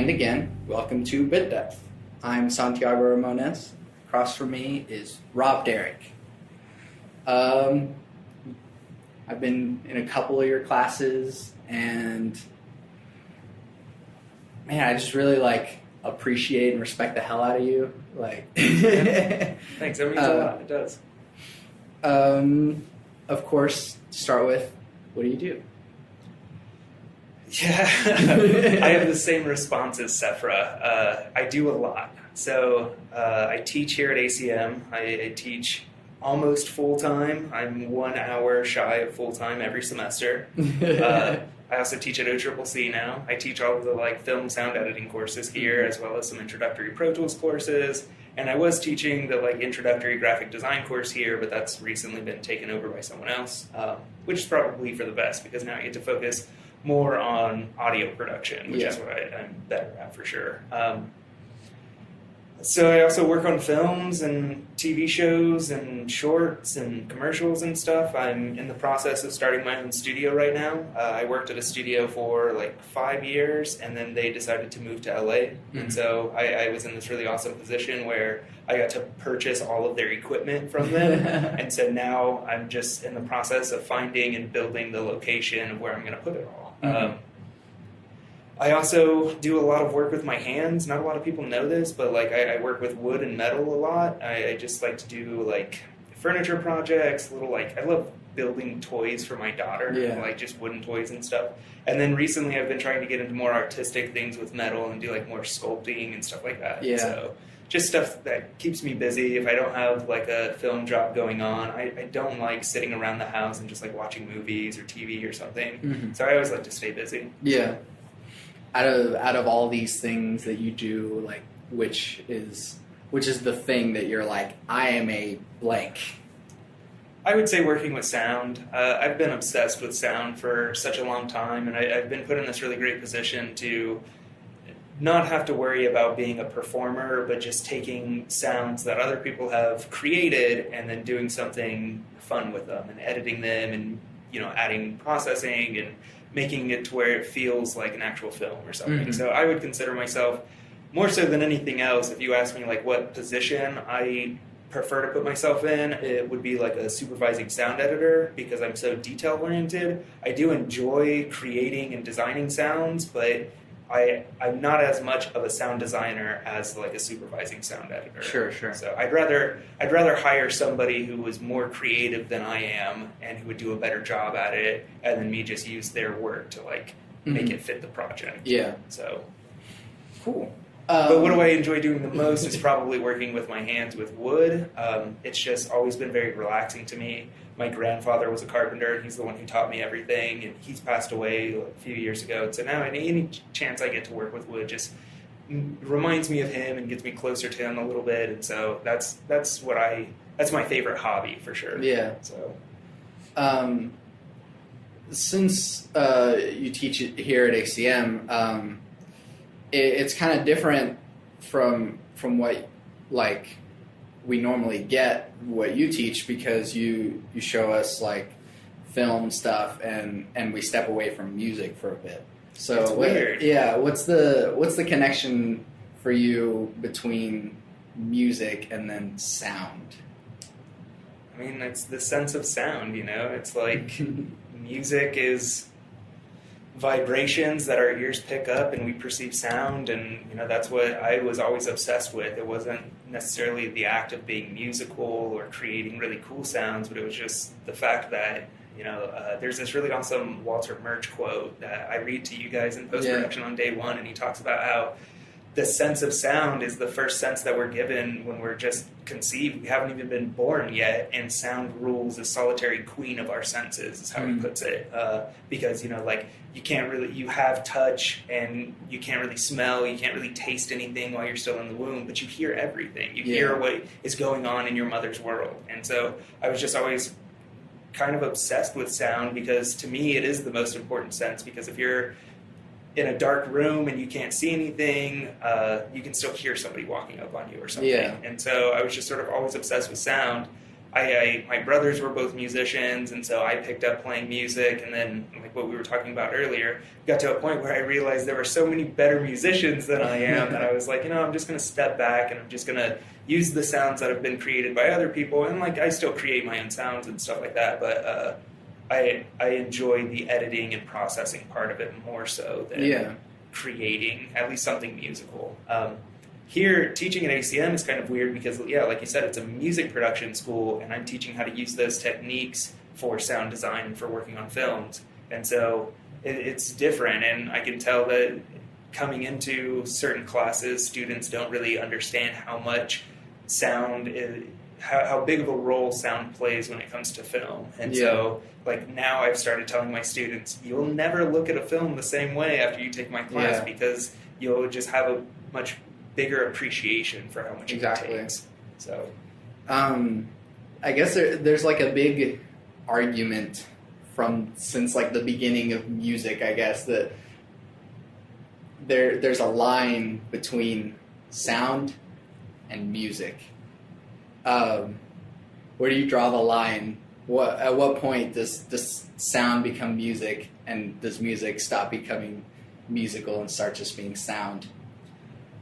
And again, welcome to Bit Depth. I'm Santiago Ramones. Across from me is Rob Derrick. I've been in a couple of your classes, and man, I just really appreciate and respect the hell out of you. Thanks. That means a lot. It does. Of course, to start with, what do you do? Yeah, I have the same response as Sephra. I do a lot. So I teach here at ACM. I teach almost full-time. I'm 1 hour shy of full-time every semester. I also teach at OCCC now. I teach all of the film sound editing courses here, as well as some introductory Pro Tools courses. And I was teaching the introductory graphic design course here, but that's recently been taken over by someone else, which is probably for the best because now I get to focus more on audio production, which is what I'm better at for sure. So I also work on films and TV shows and shorts and commercials and stuff. I'm in the process of starting my own studio right now. I worked at a studio for 5 years, and then they decided to move to LA. Mm-hmm. And so I was in this really awesome position where I got to purchase all of their equipment from them. And so now I'm just in the process of finding and building the location of where I'm going to put it all. Mm-hmm. I also do a lot of work with my hands. Not a lot of people know this, but I work with wood and metal a lot. I just like to do furniture projects, I love building toys for my daughter, just wooden toys and stuff. And then recently I've been trying to get into more artistic things with metal and do more sculpting and stuff like that. Yeah. So just stuff that keeps me busy. If I don't have a film job going on, I don't like sitting around the house and just watching movies or TV or something. Mm-hmm. So I always like to stay busy. Yeah. Out of all these things that you do, which is the thing that you're I am a blank? I would say working with sound. I've been obsessed with sound for such a long time, and I've been put in this really great position to not have to worry about being a performer, but just taking sounds that other people have created and then doing something fun with them and editing them and adding processing and making it to where it feels like an actual film or something. Mm-hmm. So I would consider myself, more so than anything else, if you ask me what position I prefer to put myself in, it would be a supervising sound editor because I'm so detail oriented. I do enjoy creating and designing sounds, but I'm not as much of a sound designer as a supervising sound editor. Sure. So I'd rather hire somebody who was more creative than I am and who would do a better job at it, and then me just use their work to make it fit the project. Yeah. So cool. But what do I enjoy doing the most is probably working with my hands with wood. It's just always been very relaxing to me. My grandfather was a carpenter, and he's the one who taught me everything, and he's passed away a few years ago. So now any chance I get to work with wood just reminds me of him and gets me closer to him a little bit. And so that's my favorite hobby for sure. Yeah. So, since you teach it here at ACM, it's kind of different from what we normally get what you teach, because you show us film stuff and we step away from music for a bit. So it's weird. Yeah, what's the connection for you between music and then sound? I mean, it's the sense of sound, It's music is vibrations that our ears pick up and we perceive sound, and that's what I was always obsessed with. It wasn't necessarily the act of being musical or creating really cool sounds, but it was just the fact that there's this really awesome Walter Murch quote that I read to you guys in post-production on day one, and he talks about how the sense of sound is the first sense that we're given when we're just conceived. We haven't even been born yet, and sound rules the solitary queen of our senses, is how he puts it. Because, you can't really, you have touch, and you can't really smell, you can't really taste anything while you're still in the womb, but you hear everything. You hear what is going on in your mother's world. And so I was just always kind of obsessed with sound, because to me it is the most important sense, because if you're in a dark room and you can't see anything, you can still hear somebody walking up on you or something. Yeah. And so I was just sort of always obsessed with sound. my brothers were both musicians, and so I picked up playing music, and then, like what we were talking about earlier, got to a point where I realized there were so many better musicians than I am that I was like, I'm just going to step back, and I'm just going to use the sounds that have been created by other people, and like I still create my own sounds and stuff like that, but I enjoy the editing and processing part of it more so than creating at least something musical. Here, teaching at ACM is kind of weird because, like you said, it's a music production school, and I'm teaching how to use those techniques for sound design and for working on films. And so it's different, and I can tell that coming into certain classes, students don't really understand how much sound is, how big of a role sound plays when it comes to film. And so, like, now I've started telling my students, you'll never look at a film the same way after you take my class because you'll just have a much bigger appreciation for how much it takes. So, I guess there's like a big argument since like the beginning of music, I guess, that there's a line between sound and music. Where do you draw the line? At what point does sound become music, and does music stop becoming musical and start just being sound?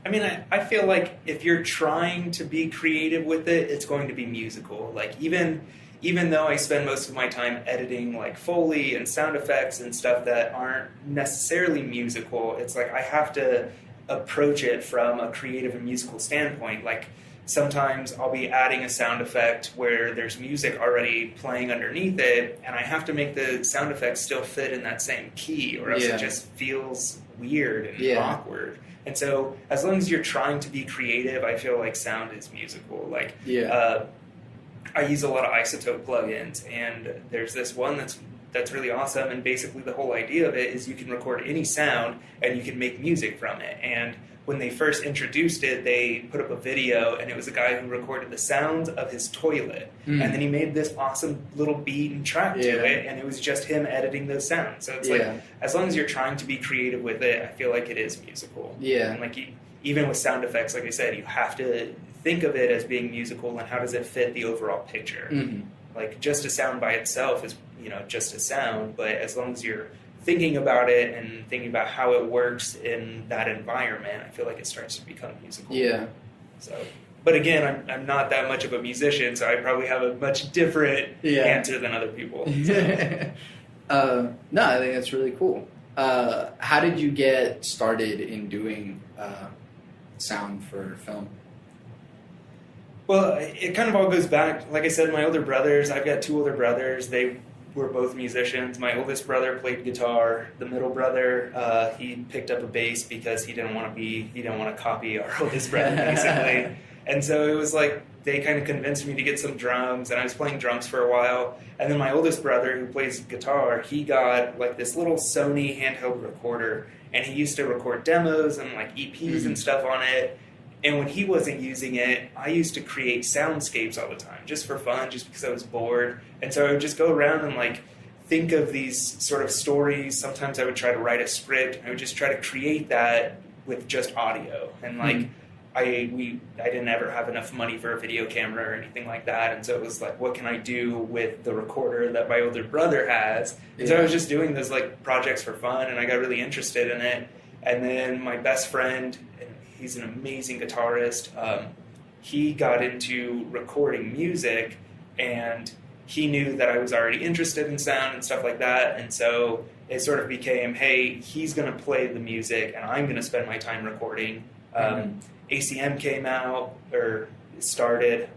I mean, I feel like if you're trying to be creative with it, it's going to be musical. Like, even though I spend most of my time editing like Foley and sound effects and stuff that aren't necessarily musical, it's like I have to approach it from a creative and musical standpoint. Like, sometimes I'll be adding a sound effect where there's music already playing underneath it, and I have to make the sound effects still fit in that same key, or else it just feels weird and awkward. And so, as long as you're trying to be creative, I feel like sound is musical. Like, I use a lot of isotope plugins, and there's this one that's really awesome. And basically, the whole idea of it is you can record any sound and you can make music from it. And when they first introduced it, they put up a video, and it was a guy who recorded the sounds of his toilet. And then he made this awesome little beat and track to it, and it was just him editing those sounds. So it's like, as long as you're trying to be creative with it, I feel like it is musical. And like, even with sound effects, like I said, you have to think of it as being musical, and how does it fit the overall picture. Like, just a sound by itself is, just a sound, but as long as you're thinking about it and thinking about how it works in that environment, I feel like it starts to become musical. So, but again, I'm not that much of a musician, so I probably have a much different answer than other people. So. No, I think that's really cool. How did you get started in doing sound for film? Well, it kind of all goes back, like I said, my older brothers, I've got two older brothers, they were both musicians. My oldest brother played guitar. The middle brother, he picked up a bass because he didn't want to copy our oldest brother, basically. And so it was like, they kind of convinced me to get some drums, and I was playing drums for a while. And then my oldest brother, who plays guitar, he got like this little Sony handheld recorder, and he used to record demos and like EPs and stuff on it. And when he wasn't using it, I used to create soundscapes all the time, just for fun, just because I was bored. And so I would just go around and like think of these sort of stories. Sometimes I would try to write a script. I would just try to create that with just audio. And like, I didn't ever have enough money for a video camera or anything like that. And so it was like, what can I do with the recorder that my older brother has? And so I was just doing those like projects for fun, and I got really interested in it. And then my best friend, he's an amazing guitarist. He got into recording music, and he knew that I was already interested in sound and stuff like that. And so it sort of became, hey, he's going to play the music, and I'm going to spend my time recording. ACM came out, or started,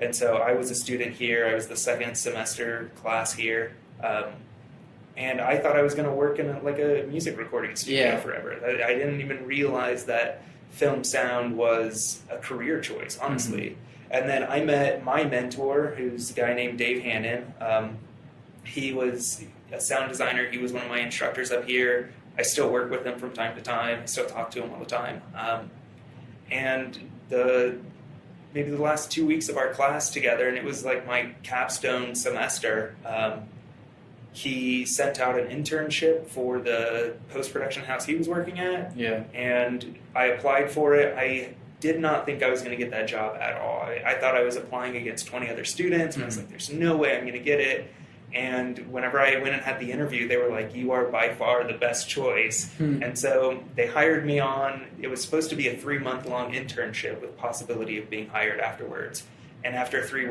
and so I was a student here. I was the second semester class here. And I thought I was going to work in a music recording studio forever. I didn't even realize that film sound was a career choice, honestly. And then I met my mentor, who's a guy named Dave Hannon. He was a sound designer. He was one of my instructors up here. I still work with him from time to time. I still talk to him all the time. And maybe the last 2 weeks of our class together, and it was like my capstone semester, he sent out an internship for the post-production house he was working at. And I applied for it. did not think I was going to get that job at all. I thought I was applying against 20 other students, and I was like, there's no way I'm going to get it. And whenever I went and had the interview, they were like, you are by far the best choice. And so they hired me on. It was supposed to be a 3-month-long internship with possibility of being hired afterwards. And after 3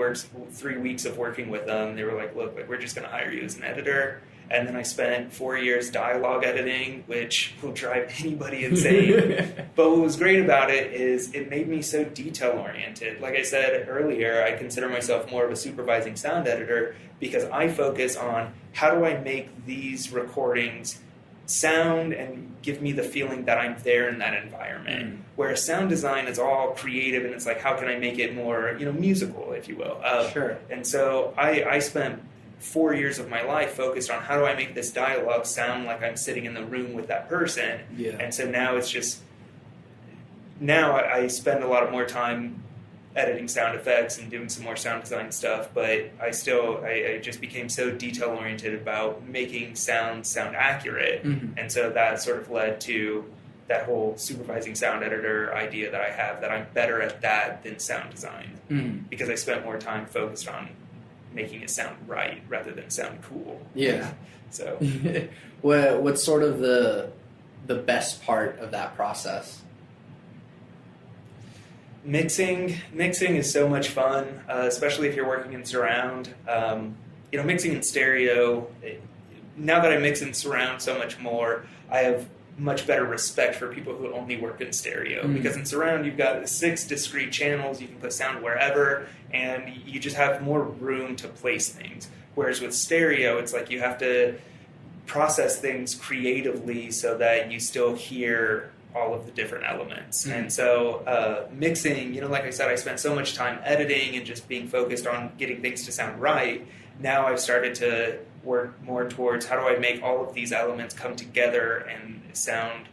weeks of working with them, they were like, look, we're just going to hire you as an editor. And then I spent 4 years dialogue editing, which will drive anybody insane. But what was great about it is it made me so detail-oriented. Like I said earlier, I consider myself more of a supervising sound editor because I focus on how do I make these recordings sound and give me the feeling that I'm there in that environment. Whereas sound design is all creative and it's like, how can I make it more, musical, if you will. Sure. And so I spent 4 years of my life focused on how do I make this dialogue sound like I'm sitting in the room with that person. Yeah. And so now it's just, now I spend a lot more time editing sound effects and doing some more sound design stuff, but I just became so detail oriented about making sound accurate. And so that sort of led to that whole supervising sound editor idea that I have, that I'm better at that than sound design because I spent more time focused on making it sound right rather than sound cool. Yeah. So what's sort of the best part of that process? Mixing is so much fun, especially if you're working in surround. Mixing in stereo, now that I mix in surround so much more, I have much better respect for people who only work in stereo. Because in surround, you've got 6 discrete channels, you can put sound wherever, and you just have more room to place things. Whereas with stereo, it's like you have to process things creatively so that you still hear all of the different elements. And so mixing, like I said, I spent so much time editing and just being focused on getting things to sound right. Now I've started to work more towards how do I make all of these elements come together and sound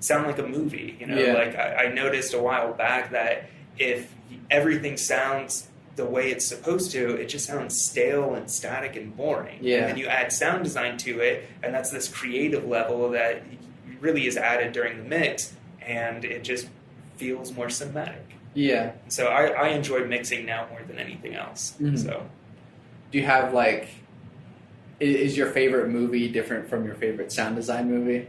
like a movie. Like I noticed a while back that if everything sounds the way it's supposed to, it just sounds stale and static and boring. Yeah. And then you add sound design to it, and that's this creative level that really is added during the mix, and it just feels more cinematic. Yeah. So I enjoy mixing now more than anything else. So, do you have is your favorite movie different from your favorite sound design movie?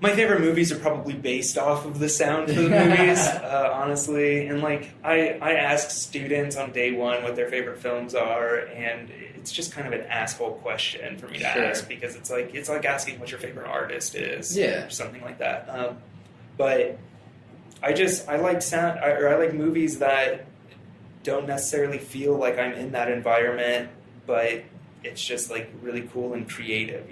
My favorite movies are probably based off of the sound of the movies, honestly. And I ask students on day one what their favorite films are, and it's just kind of an asshole question for me to ask because it's like asking what your favorite artist is, or something like that. But I like sound, I like movies that don't necessarily feel like I'm in that environment, but it's just really cool and creative,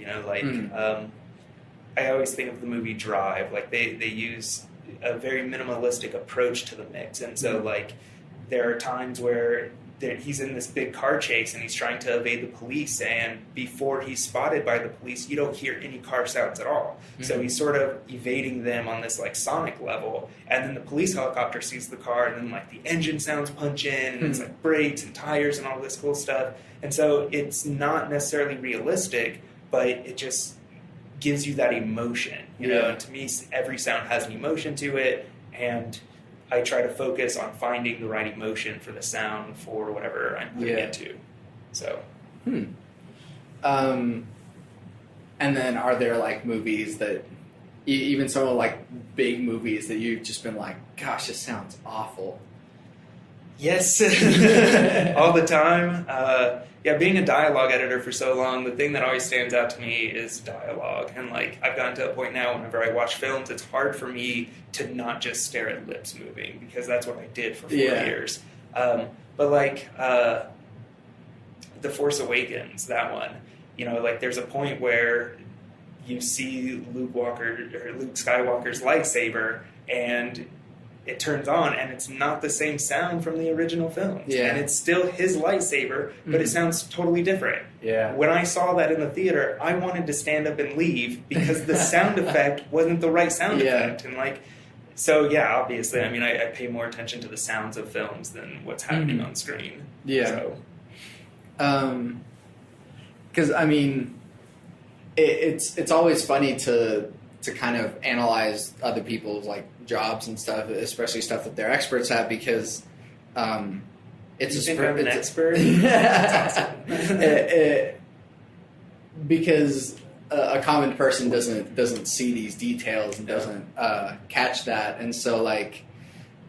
I always think of the movie Drive. They use a very minimalistic approach to the mix, and so there are times where he's in this big car chase and he's trying to evade the police, and before he's spotted by the police, you don't hear any car sounds at all. So he's sort of evading them on this sonic level, and then the police helicopter sees the car, and then the engine sounds punch in, and it's brakes and tires and all this cool stuff. And so it's not necessarily realistic, but it just gives you that emotion, and to me, every sound has an emotion to it, and I try to focus on finding the right emotion for the sound for whatever I'm putting it to. So. And then are there movies that, even some of big movies that you've just been gosh, this sounds awful? Yes, all the time. Being a dialogue editor for so long, the thing that always stands out to me is dialogue. And I've gotten to a point now whenever I watch films, it's hard for me to not just stare at lips moving because that's what I did for 4 years. But The Force Awakens, that one, there's a point where you see Luke Skywalker's lightsaber, and it turns on, and it's not the same sound from the original films. Yeah. And it's still his lightsaber, but it sounds totally different. Yeah. When I saw that in the theater, I wanted to stand up and leave because the sound effect wasn't the right sound effect. And obviously, I pay more attention to the sounds of films than what's happening on screen. Yeah. Because, it's always funny to to kind of analyze other people's like jobs and stuff, especially stuff that they're experts at, because it's you think I'm an expert? That's awesome. Because a common person doesn't see these details and doesn't catch that, and so like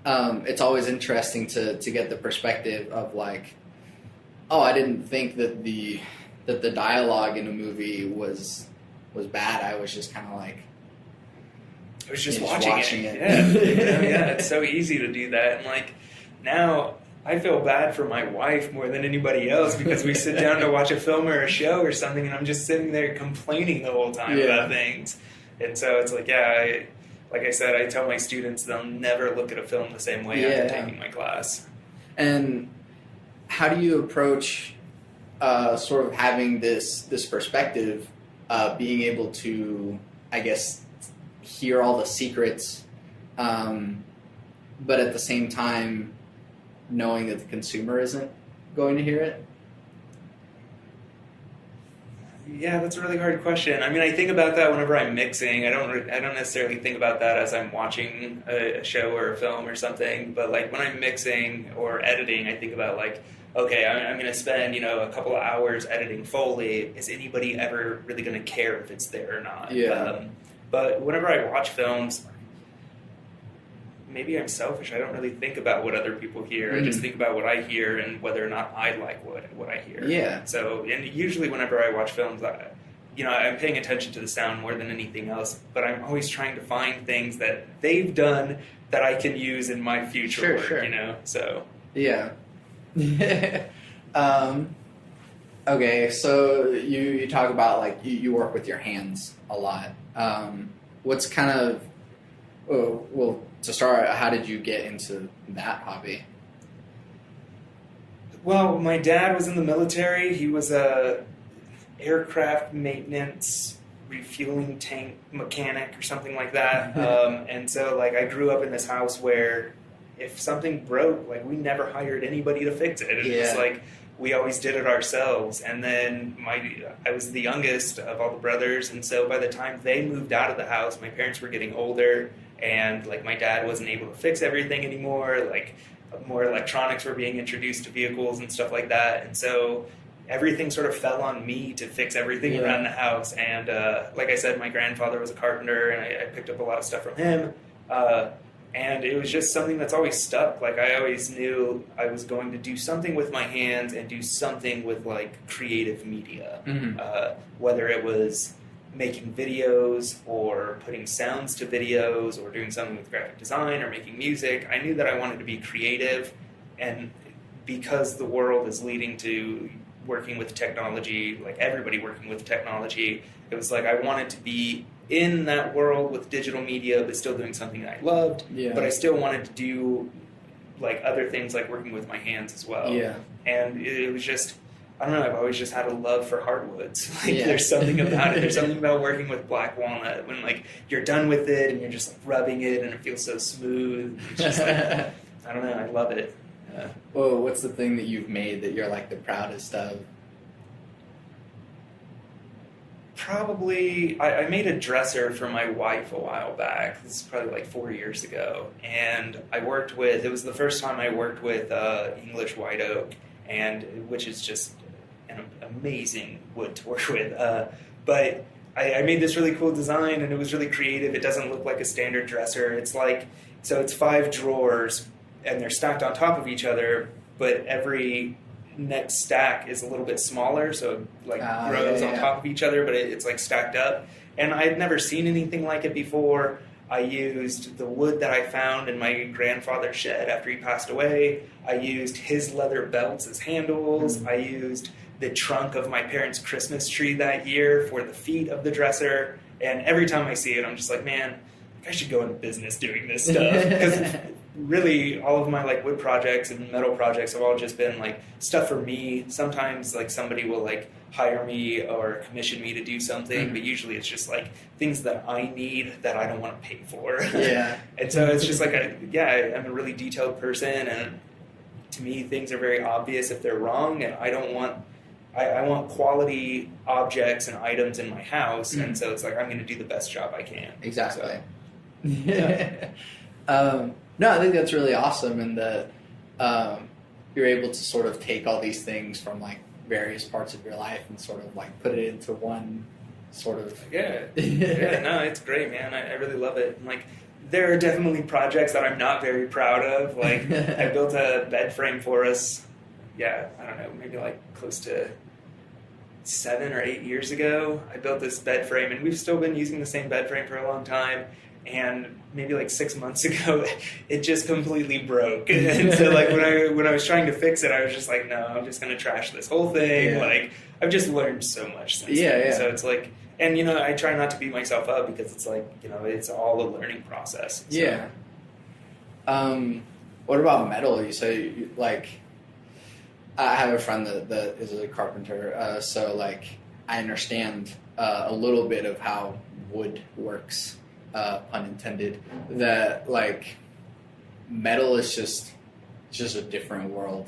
it's always interesting to get the perspective of like, oh, I didn't think that the dialogue in a movie was bad. I was just kind of like, I was just watching it. Yeah, yeah. It's so easy to do that, and like now I feel bad for my wife more than anybody else, because we sit down to watch a film or a show or something, and I'm just sitting there complaining the whole time about things. And so it's like, like I said, I tell my students they'll never look at a film the same way after taking my class. And how do you approach sort of having this perspective, being able to, I guess, hear all the secrets, but at the same time knowing that the consumer isn't going to hear it? Yeah, that's a really hard question. I mean, I think about that whenever I'm mixing. I don't necessarily think about that as I'm watching a show or a film or something. But like when I'm mixing or editing, I think about like, okay, I'm going to spend a couple of hours editing Foley. Is anybody ever really going to care if it's there or not? Yeah. But whenever I watch films, maybe I'm selfish. I don't really think about what other people hear. I just think about what I hear and whether or not I like what I hear. Yeah. So, and usually whenever I watch films, I'm paying attention to the sound more than anything else, but I'm always trying to find things that they've done that I can use in my future work, Sure. So. Yeah. Okay, so you talk about like you work with your hands a lot. What's kind of, well, to start, how did you get into that hobby? Well, my dad was in the military. He was a aircraft maintenance refueling tank mechanic or something like that. And so like I grew up in this house where if something broke, like we never hired anybody to fix it. It was like we always did it ourselves. And then I was the youngest of all the brothers, and so by the time they moved out of the house, my parents were getting older, and like my dad wasn't able to fix everything anymore. Like more electronics were being introduced to vehicles and stuff like that, and so everything sort of fell on me to fix everything around the house. And like I said, my grandfather was a carpenter, and I picked up a lot of stuff from him. And it was just something that's always stuck. Like I always knew I was going to do something with my hands and do something with like creative media, whether it was making videos or putting sounds to videos or doing something with graphic design or making music. I knew that I wanted to be creative, and because the world is leading to working with technology, like everybody working with technology, it was like I wanted to be in that world with digital media but still doing something that I loved, but I still wanted to do like other things like working with my hands as well. And it was just, I don't know, I've always just had a love for hardwoods. Like there's something about it. There's something about working with black walnut when like you're done with it and you're just like rubbing it and it feels so smooth. It's just like, I don't know, I love it. Well, what's the thing that you've made that you're like the proudest of? Probably, I made a dresser for my wife a while back. This is probably like 4 years ago. And it was the first time I worked with English white oak, and which is just an amazing wood to work with. But I made this really cool design, and it was really creative. It doesn't look like a standard dresser. It's 5 drawers, and they're stacked on top of each other, but every next stack is a little bit smaller, so it grows on top of each other, but it's like stacked up. And I had never seen anything like it before. I used the wood that I found in my grandfather's shed after he passed away. I used his leather belts as handles. I used the trunk of my parents' Christmas tree that year for the feet of the dresser. And every time I see it, I'm just like, man, I should go into business doing this stuff. Because really, all of my like wood projects and metal projects have all just been like stuff for me. Sometimes like somebody will like hire me or commission me to do something, but usually it's just like things that I need that I don't want to pay for. And so it's just like I'm a really detailed person, and to me things are very obvious if they're wrong, and I don't want I want quality objects and items in my house, and so it's like I'm going to do the best job I can. Exactly. So, yeah. No, I think that's really awesome, and that you're able to sort of take all these things from like various parts of your life and sort of like put it into one sort of. Yeah. No, it's great, man. I really love it. And like, there are definitely projects that I'm not very proud of. Like, I built a bed frame for us. Yeah, I don't know, maybe like close to 7 or 8 years ago. I built this bed frame, and we've still been using the same bed frame for a long time. And maybe like 6 months ago, it just completely broke. And so like when I was trying to fix it, I was just like, no, I'm just going to trash this whole thing. Yeah. Like, I've just learned so much since then. Yeah. So it's like, and you know, I try not to beat myself up, because it's like, you know, it's all a learning process. So. Yeah. What about metal? You say like, I have a friend that is a carpenter, so like I understand a little bit of how wood works, pun intended. That like metal is just a different world.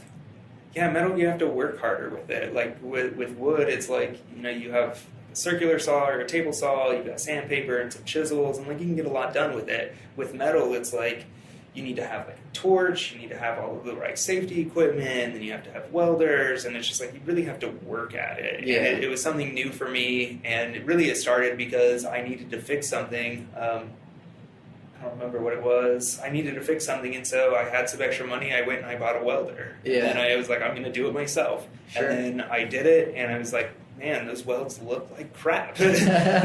Yeah, metal, you have to work harder with it. Like with wood, it's like, you know, you have a circular saw or a table saw, you've got sandpaper and some chisels, and like you can get a lot done with it. With metal, it's like you need to have like a torch, you need to have all of the right safety equipment, and you have to have welders, and it's just like you really have to work at it. Yeah. And it was something new for me, and it started because I needed to fix something. I don't remember what it was. I needed to fix something, and so I had some extra money. I went and I bought a welder. Yeah. And I was like, I'm going to do it myself. Sure. And then I did it, and I was like, man, those welds look like crap. And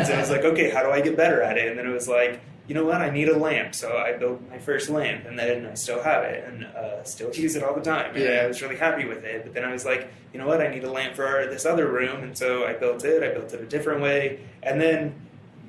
so I was like, okay, how do I get better at it? And then it was like, you know what, I need a lamp. So I built my first lamp, and then I still have it, and still use it all the time. And Yeah. I was really happy with it. But then I was like, you know what, I need a lamp for this other room. And so I built it a different way. And then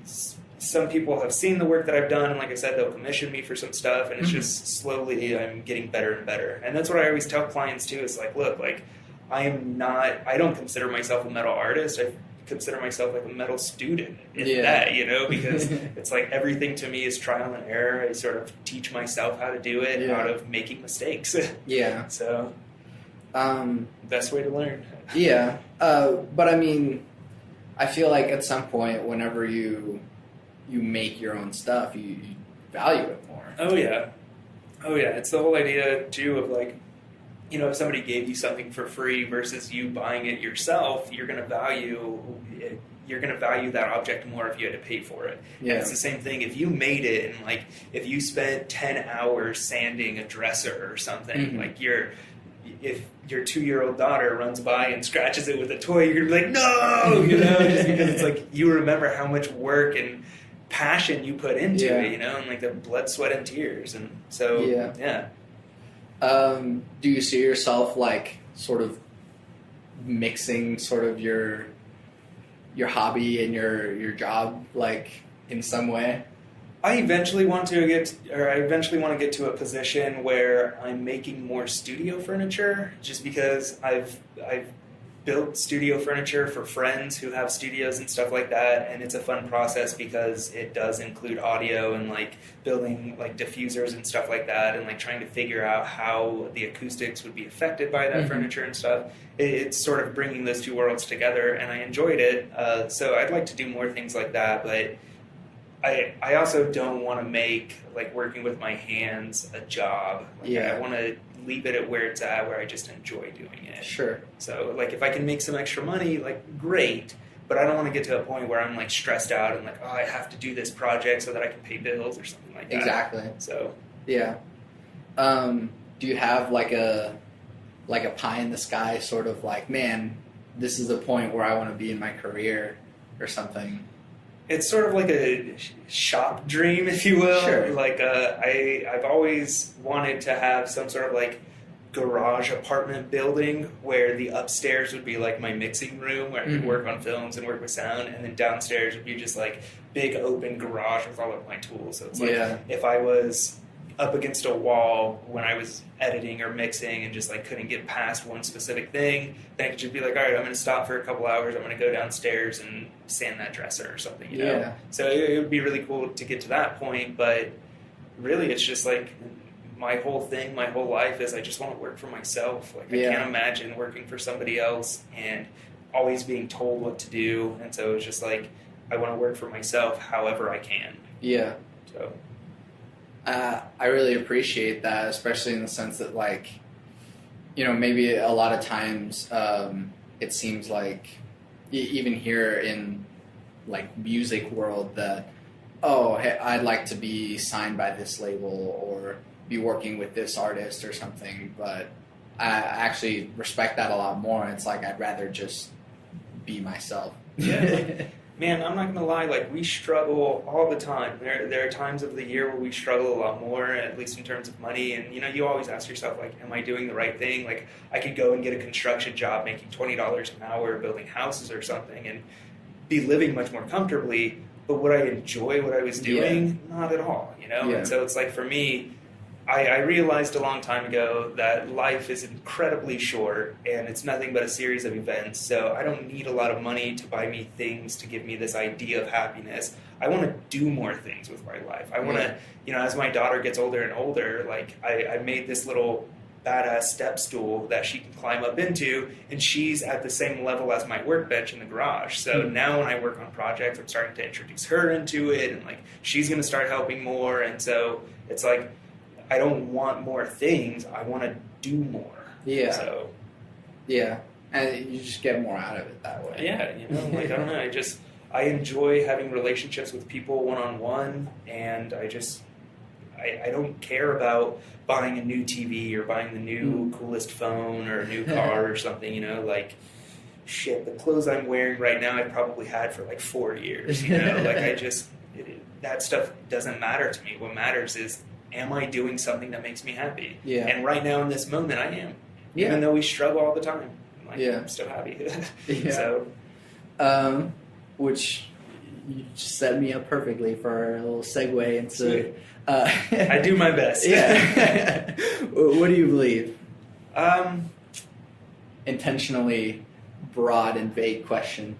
some people have seen the work that I've done, and like I said, they'll commission me for some stuff, and it's just slowly I'm getting better and better. And that's what I always tell clients too, is like, look, like I don't consider myself a metal artist. I consider myself like a metal student in that, you know, because it's like everything to me is trial and error. I sort of teach myself how to do it out of making mistakes. Yeah. So best way to learn. Yeah. But I mean, I feel like at some point, whenever you make your own stuff, you value it more. Oh yeah. It's the whole idea too of like, you know, if somebody gave you something for free versus you buying it yourself, you're going to value that object more if you had to pay for it. Yeah. And it's the same thing if you made it, and like if you spent 10 hours sanding a dresser or something, like if your 2-year-old daughter runs by and scratches it with a toy, you're going to be like, no, you know, just because it's like you remember how much work and passion you put into it, you know, and like the blood, sweat, and tears. And so, do you see yourself like sort of mixing sort of your hobby and your job like in some way? I eventually want to get to a position where I'm making more studio furniture, just because I've built studio furniture for friends who have studios and stuff like that, and it's a fun process because it does include audio and like building like diffusers and stuff like that, and like trying to figure out how the acoustics would be affected by that furniture and stuff. It's sort of bringing those two worlds together, and I enjoyed it. So I'd like to do more things like that, but I also don't want to make like working with my hands a job. Like, I want to leave it at where it's at, where I just enjoy doing it. Sure. So like if I can make some extra money, like great, but I don't want to get to a point where I'm like stressed out and like, oh, I have to do this project so that I can pay bills or something like that. Exactly. So yeah. Do you have like a pie in the sky sort of like, man, this is the point where I want to be in my career or something? It's sort of like a shop dream, if you will. Sure. Like I've always wanted to have some sort of like garage apartment building where the upstairs would be like my mixing room where I could work on films and work with sound, and then downstairs would be just like big open garage with all of my tools. So it's like if I was up against a wall when I was editing or mixing and just like couldn't get past one specific thing, then I could just be like, all right, I'm going to stop for a couple hours. I'm going to go downstairs and sand that dresser or something, you know? So it would be really cool to get to that point. But really it's just like my whole life is I just want to work for myself. Like I can't imagine working for somebody else and always being told what to do, and so it's just like I want to work for myself however I can. Yeah. So I really appreciate that, especially in the sense that, like, maybe a lot of times it seems like even here in like music world that, oh, hey, I'd like to be signed by this label or be working with this artist or something, but I actually respect that a lot more. It's like I'd rather just be myself. Yeah. Man, I'm not going to lie, like, we struggle all the time. There are times of the year where we struggle a lot more, at least in terms of money, and, you always ask yourself, like, am I doing the right thing? Like, I could go and get a construction job making $20 an hour building houses or something and be living much more comfortably, but would I enjoy what I was doing? Yeah. Not at all, Yeah. And so it's like, for me, I realized a long time ago that life is incredibly short and it's nothing but a series of events. So I don't need a lot of money to buy me things to give me this idea of happiness. I want to do more things with my life. I want to, as my daughter gets older and older, like I made this little badass step stool that she can climb up into, and she's at the same level as my workbench in the garage. So now when I work on projects, I'm starting to introduce her into it, and like she's going to start helping more. And so it's like, I don't want more things. I want to do more. Yeah. So. Yeah. And you just get more out of it that way. Yeah. Like, I don't know. I enjoy having relationships with people one-on-one, and I don't care about buying a new TV or buying the new coolest phone or a new car or something, like, shit, the clothes I'm wearing right now I've probably had for like 4 years, like that stuff doesn't matter to me. What matters is, am I doing something that makes me happy? Yeah. And right now in this moment, I am. Yeah. Even though we struggle all the time. I'm still happy. Yeah. So. Which you just set me up perfectly for a little segue into... I do my best. Yeah. What do you believe? Intentionally broad and vague question.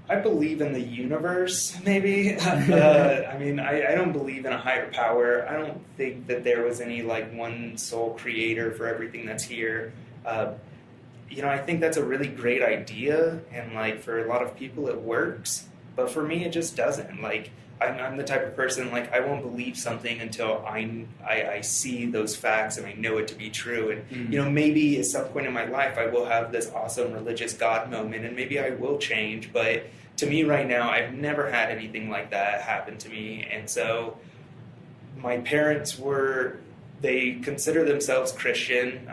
I believe in the universe, maybe. I don't believe in a higher power. I don't think that there was any, like, one sole creator for everything that's here. I think that's a really great idea, and, like, for a lot of people it works, but for me it just doesn't. Like, I'm the type of person, like, I won't believe something until I see those facts and I know it to be true. And, maybe at some point in my life I will have this awesome religious God moment, and maybe I will change. But to me right now, I've never had anything like that happen to me. And so my parents they consider themselves Christian.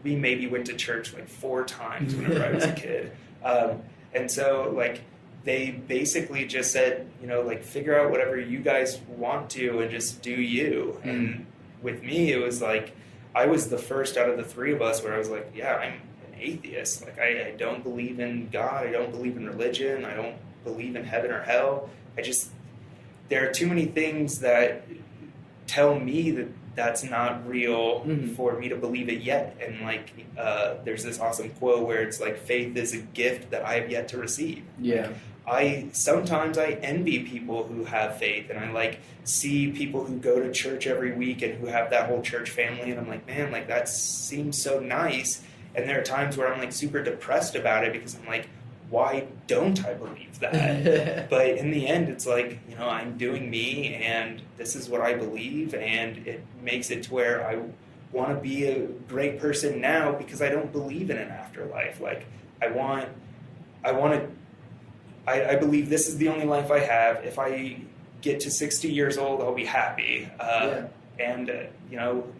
We maybe went to church like 4 times whenever I was a kid. And so, like, they basically just said, like, figure out whatever you guys want to and just do you. And with me, it was like, I was the first out of the 3 of us where I was like, yeah, I'm an atheist. Like, I don't believe in God. I don't believe in religion. I don't believe in heaven or hell. There are too many things that tell me that that's not real for me to believe it yet. And, like, there's this awesome quote where it's like, faith is a gift that I have yet to receive. Yeah. Sometimes I envy people who have faith, and I, like, see people who go to church every week and who have that whole church family, and I'm like, man, like, that seems so nice. And there are times where I'm, like, super depressed about it because I'm like, why don't I believe that? But in the end, it's like, I'm doing me, and this is what I believe, and it makes it to where I want to be a great person now because I don't believe in an afterlife. Like, I believe this is the only life I have. If I get to 60 years old, I'll be happy. And,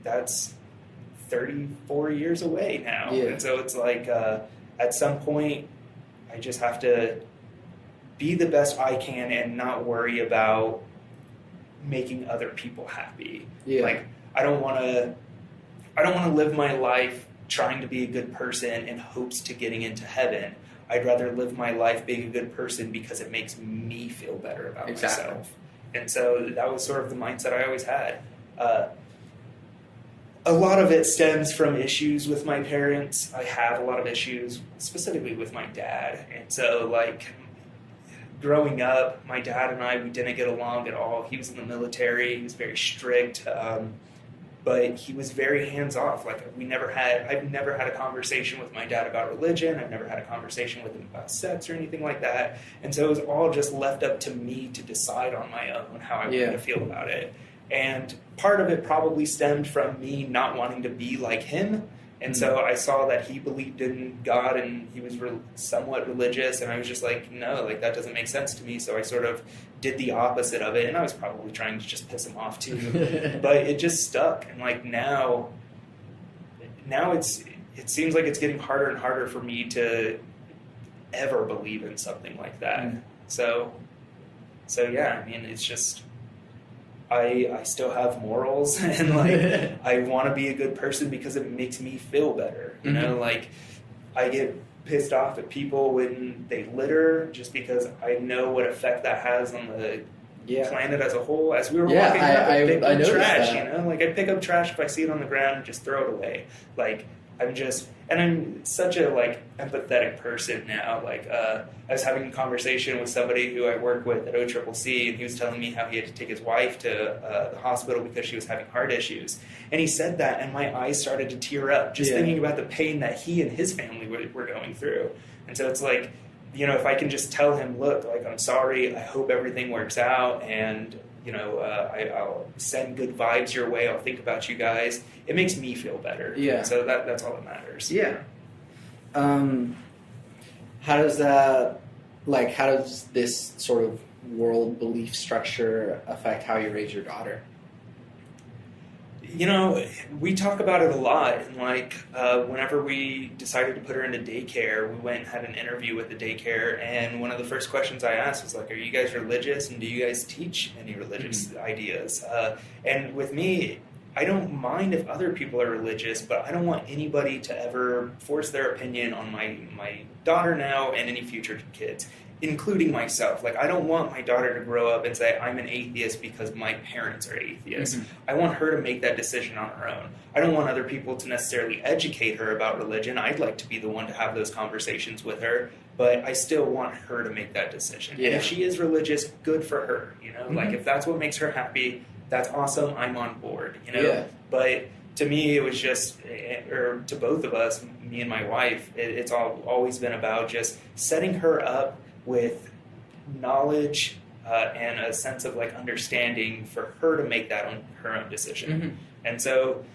that's 34 years away now. Yeah. And so it's like, at some point, I just have to be the best I can and not worry about making other people happy. Yeah. Like, I don't want to live my life trying to be a good person in hopes to getting into heaven. I'd rather live my life being a good person because it makes me feel better about myself. And so that was sort of the mindset I always had. A lot of it stems from issues with my parents. I have a lot of issues, specifically with my dad. And so, like, growing up, my dad and we didn't get along at all. He was in the military. He was very strict. but he was very hands-off. Like, I've never had a conversation with my dad about religion. I've never had a conversation with him about sex or anything like that. And so it was all just left up to me to decide on my own how I wanted to feel about it. And part of it probably stemmed from me not wanting to be like him. And so I saw that he believed in God and he was somewhat religious, and I was just like, no, like that doesn't make sense to me. So I sort of did the opposite of it, and I was probably trying to just piss him off too. But it just stuck, and like now it seems like it's getting harder and harder for me to ever believe in something like that. So yeah, I mean, it's just I still have morals, and like I want to be a good person because it makes me feel better. You know, like I get pissed off at people when they litter just because I know what effect that has on the planet as a whole. As we were walking up, I pick up trash. You know, like I pick up trash if I see it on the ground and just throw it away. Like I'm such a like empathetic person now. Like I was having a conversation with somebody who I work with at OCCC, and he was telling me how he had to take his wife to the hospital because she was having heart issues. And he said that, and my eyes started to tear up just thinking about the pain that he and his family were going through. And so it's like, you know, if I can just tell him, look, like I'm sorry, I hope everything works out, and you know, I'll send good vibes your way. I'll think about you guys. It makes me feel better. Yeah. So that's all that matters. Yeah. How does this sort of world belief structure affect how you raise your daughter? You know, we talk about it a lot. And like, whenever we decided to put her into daycare, we went and had an interview with the daycare. And one of the first questions I asked was like, are you guys religious? And do you guys teach any religious ideas? And with me, I don't mind if other people are religious, but I don't want anybody to ever force their opinion on my daughter now and any future kids, including myself. Like, I don't want my daughter to grow up and say, I'm an atheist because my parents are atheists. I want her to make that decision on her own. I don't want other people to necessarily educate her about religion. I'd like to be the one to have those conversations with her, but I still want her to make that decision. And if she is religious, good for her. You know, like if that's what makes her happy, that's awesome. I'm on board, you know, but to me, it was just, or to both of us, me and my wife, it's always been about just setting her up with knowledge and a sense of like understanding for her to make that on her own decision. And so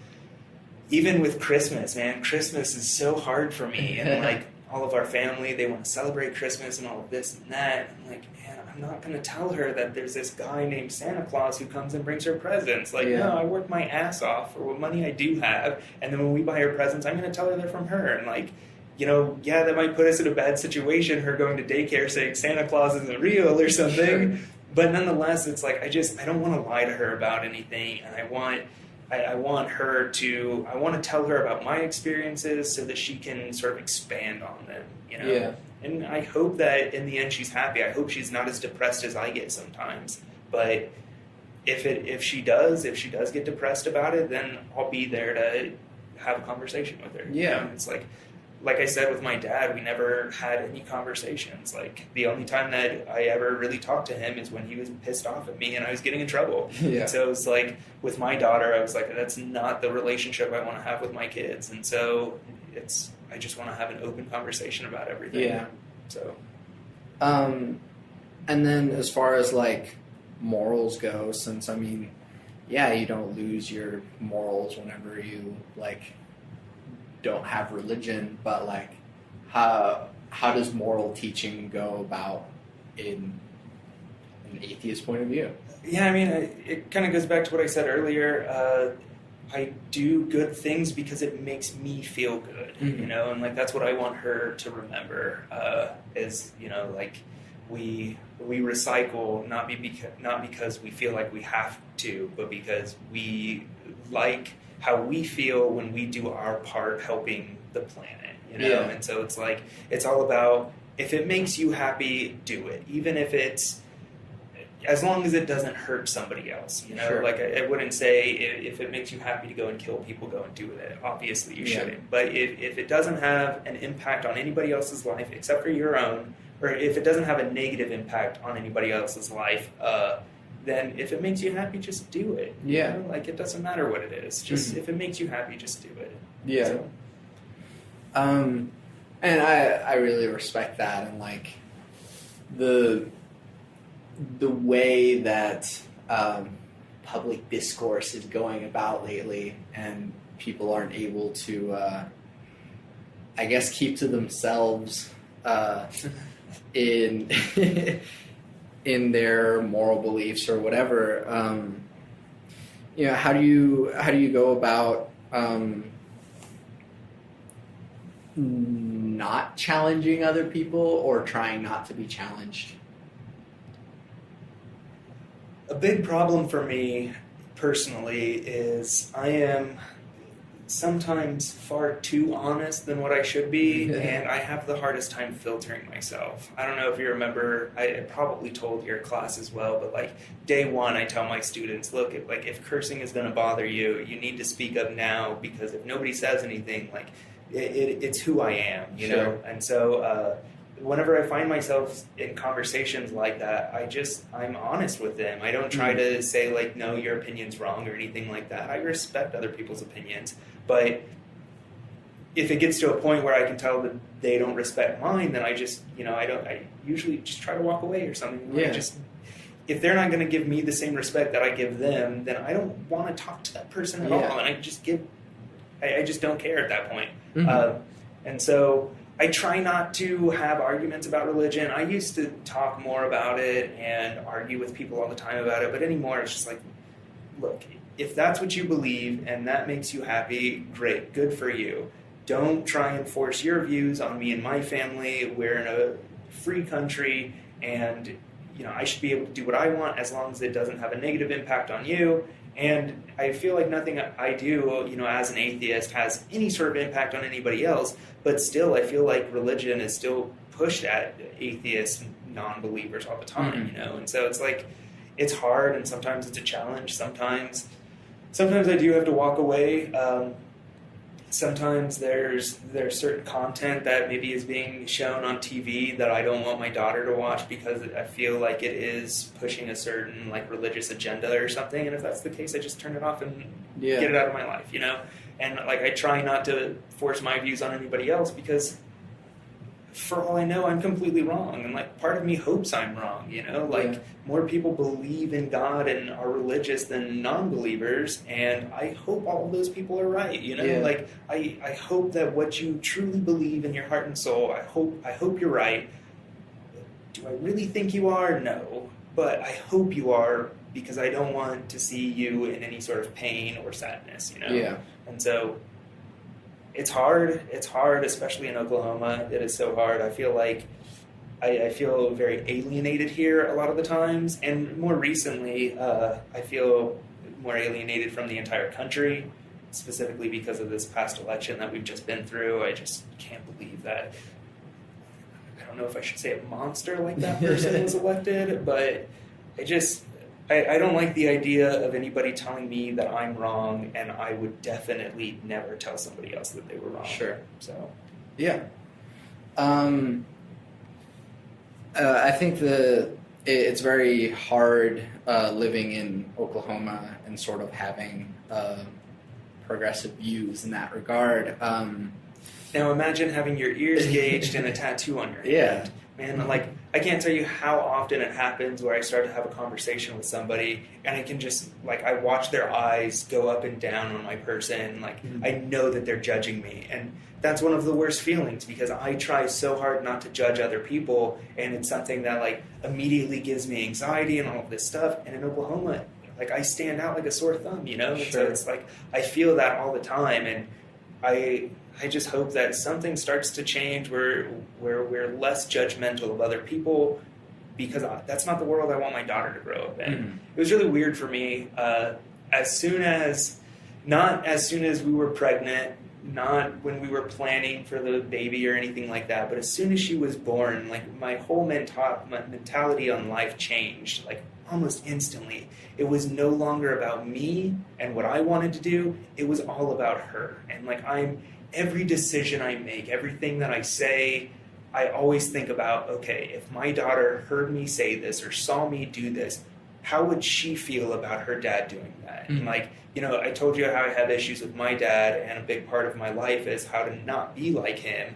even with Christmas, man, Christmas is so hard for me. And like all of our family, they want to celebrate Christmas and all of this and that. I'm like, man, I'm not going to tell her that there's this guy named Santa Claus who comes and brings her presents. Like, no, I work my ass off for what money I do have. And then when we buy her presents, I'm going to tell her they're from her. And like, you know, yeah, that might put us in a bad situation, her going to daycare saying Santa Claus isn't real or something. But nonetheless, it's like, I don't want to lie to her about anything. And I want to tell her about my experiences so that she can sort of expand on them, you know? Yeah. And I hope that in the end she's happy. I hope she's not as depressed as I get sometimes. But if she does get depressed about it, then I'll be there to have a conversation with her. Yeah. You know? It's like I said with my dad, we never had any conversations. Like, the only time that I ever really talked to him is when he was pissed off at me and I was getting in trouble. And so it was like, with my daughter, I was like, that's not the relationship I want to have with my kids. And so I just want to have an open conversation about everything. Yeah. So. And then as far as like morals go, since I mean, you don't lose your morals whenever you like don't have religion, but like how does moral teaching go about in an atheist point of view? Yeah, I mean, it kind of goes back to what I said earlier. I do good things because it makes me feel good, you know, and like that's what I want her to remember is, you know, like we recycle not because we feel like we have to, but because we like how we feel when we do our part helping the planet, you know? And so it's like, it's all about, if it makes you happy, do it. Even if it's, as long as it doesn't hurt somebody else, you know? Like, I wouldn't say if it makes you happy to go and kill people, go and do it. Obviously you shouldn't. But if it doesn't have an impact on anybody else's life except for your own, or if it doesn't have a negative impact on anybody else's life, then if it makes you happy, just do it. Yeah. You know? Like, it doesn't matter what it is. Just if it makes you happy, just do it. Yeah. So, And I really respect that, and like the way that public discourse is going about lately, and people aren't able to, I guess, keep to themselves in in their moral beliefs or whatever. You know, how do you go about not challenging other people or trying not to be challenged? a big problem for me personally is I am sometimes far too honest than what I should be, and I have the hardest time filtering myself. I don't know if you remember, I probably told your class as well, but like day one, I tell my students, look, if cursing is going to bother you, you need to speak up now, because if nobody says anything, like it's who I am, you Sure. know? And so whenever I find myself in conversations like that, I'm honest with them. I don't try to say like, no, your opinion's wrong or anything like that. I respect other people's opinions. But if it gets to a point where I can tell that they don't respect mine, then I just, I usually just try to walk away or something. Yeah. If they're not going to give me the same respect that I give them, then I don't want to talk to that person at all. And I just don't care at that point. And so I try not to have arguments about religion. I used to talk more about it and argue with people all the time about it, but anymore it's just like, look, if that's what you believe and that makes you happy, great, good for you. Don't try and force your views on me and my family. We're in a free country, and I should be able to do what I want as long as it doesn't have a negative impact on you. And I feel like nothing I do, as an atheist has any sort of impact on anybody else, but still I feel like religion is still pushed at atheists and non-believers all the time, And so it's like, it's hard, and sometimes it's a challenge. Sometimes I do have to walk away. Sometimes there's certain content that maybe is being shown on TV that I don't want my daughter to watch because I feel like it is pushing a certain like religious agenda or something. And if that's the case, I just turn it off and get it out of my life, And like I try not to force my views on anybody else, because for all I know, I'm completely wrong. And like part of me hopes I'm wrong, more people believe in God and are religious than non-believers. And I hope all of those people are right, Like I hope that what you truly believe in your heart and soul, I hope you're right. Do I really think you are? No. But I hope you are, because I don't want to see you in any sort of pain or sadness, Yeah. And so it's hard. It's hard, especially in Oklahoma. It is so hard. I feel like I feel very alienated here a lot of the times. And more recently, I feel more alienated from the entire country, specifically because of this past election that we've just been through. I just can't believe that. I don't know if I should say a monster like that person was elected, but I don't like the idea of anybody telling me that I'm wrong, and I would definitely never tell somebody else that they were wrong. Sure. So, yeah. I think it's very hard living in Oklahoma and sort of having progressive views in that regard. Now imagine having your ears gauged and a tattoo on your hand. Yeah. Man, like, I can't tell you how often it happens where I start to have a conversation with somebody and I can just, like, I watch their eyes go up and down on my person. Like, I know that they're judging me. And that's one of the worst feelings, because I try so hard not to judge other people, and it's something that, like, immediately gives me anxiety and all of this stuff. And in Oklahoma, like, I stand out like a sore thumb, Sure. And so it's like, I feel that all the time, and I just hope that something starts to change where we're less judgmental of other people, because that's not the world I want my daughter to grow up in. It was really weird for me. Not as soon as we were pregnant, not when we were planning for the baby or anything like that, but as soon as she was born, like, my whole mentality on life changed, like, almost instantly. It was no longer about me and what I wanted to do. It was all about her. And like, every decision I make, everything that I say, I always think about, okay, if my daughter heard me say this or saw me do this, how would she feel about her dad doing that? And like, I told you how I have issues with my dad, and a big part of my life is how to not be like him.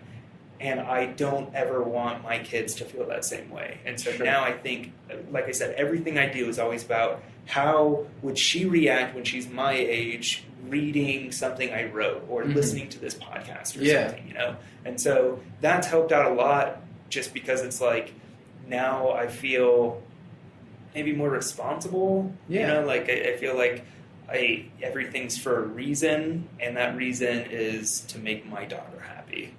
And I don't ever want my kids to feel that same way. And so now I think, like I said, everything I do is always about how would she react when she's my age, reading something I wrote or listening to this podcast or something, And so that's helped out a lot, just because it's like now I feel maybe more responsible. Like I feel like everything's for a reason, and that reason is to make my daughter happy.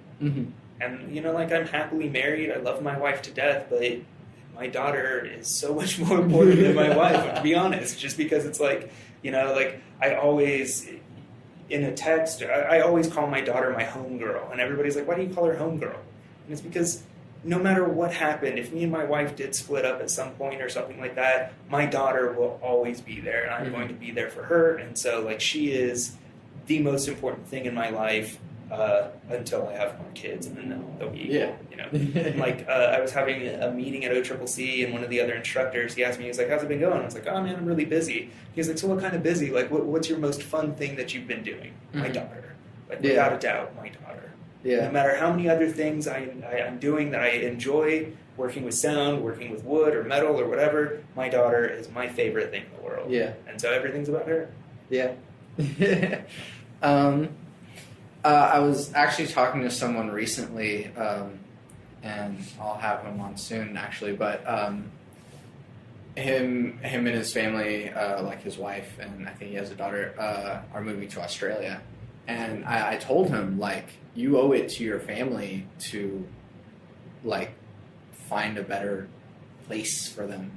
And, like I'm happily married. I love my wife to death, but my daughter is so much more important than my wife, to be honest, just because it's like, like I always, in a text, I always call my daughter my homegirl. And everybody's like, why do you call her homegirl? And it's because no matter what happened, if me and my wife did split up at some point or something like that, my daughter will always be there, and I'm going to be there for her. And so, like, she is the most important thing in my life. Until I have more kids, and then they'll be equal, Like, I was having a meeting at OCCC, and one of the other instructors, he asked me, he's like, how's it been going? I was like, oh man, I'm really busy. He's like, so what kind of busy? Like, what's your most fun thing that you've been doing? My daughter. Like, without a doubt, my daughter. No matter how many other things I'm doing that I enjoy, working with sound, working with wood or metal or whatever, my daughter is my favorite thing in the world. And so everything's about her. I was actually talking to someone recently, and I'll have him on soon, actually. But him and his family, like his wife, and I think he has a daughter, are moving to Australia. And I told him, like, you owe it to your family to, like, find a better place for them.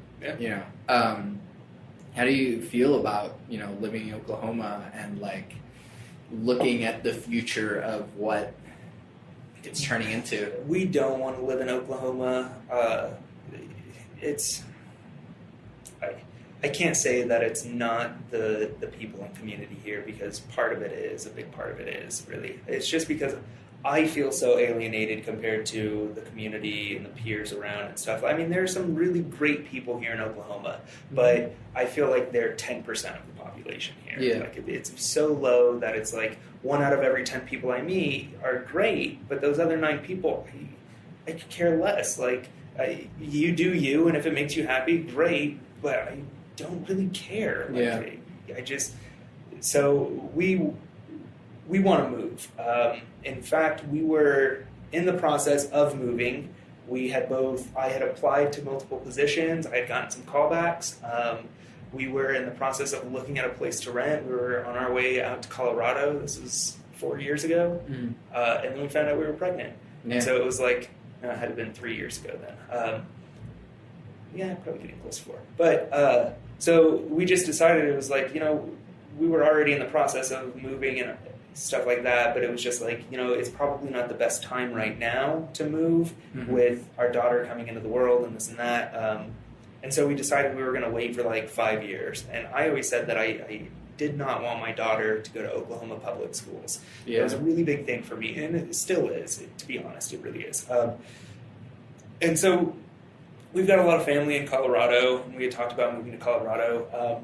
How do you feel about living in Oklahoma and like looking at the future of what it's turning into? We don't want to live in Oklahoma. I can't say that it's not the people and community here, because part of it is, a big part of it is really. It's just because I feel so alienated compared to the community and the peers around and stuff. I mean, there are some really great people here in Oklahoma, but I feel like they're 10% of the population here. Like, it's so low that it's like 1 out of every 10 people I meet are great, but those other 9 people, I could care less. Like, you do you, and if it makes you happy, great, but I don't really care. Like, so we want to move. In fact, we were in the process of moving. I had applied to multiple positions. I had gotten some callbacks. We were in the process of looking at a place to rent. We were on our way out to Colorado. This was 4 years ago. And then we found out we were pregnant. So it was like, no, it had been 3 years ago then. Probably getting close to 4. But so we just decided, it was like, we were already in the process of moving and stuff like that, but it was just like, it's probably not the best time right now to move with our daughter coming into the world and this and that. And so we decided we were going to wait for like 5 years. And I always said that I did not want my daughter to go to Oklahoma public schools. It was a really big thing for me, and it still is, to be honest, it really is. And so we've got a lot of family in Colorado, and we had talked about moving to Colorado.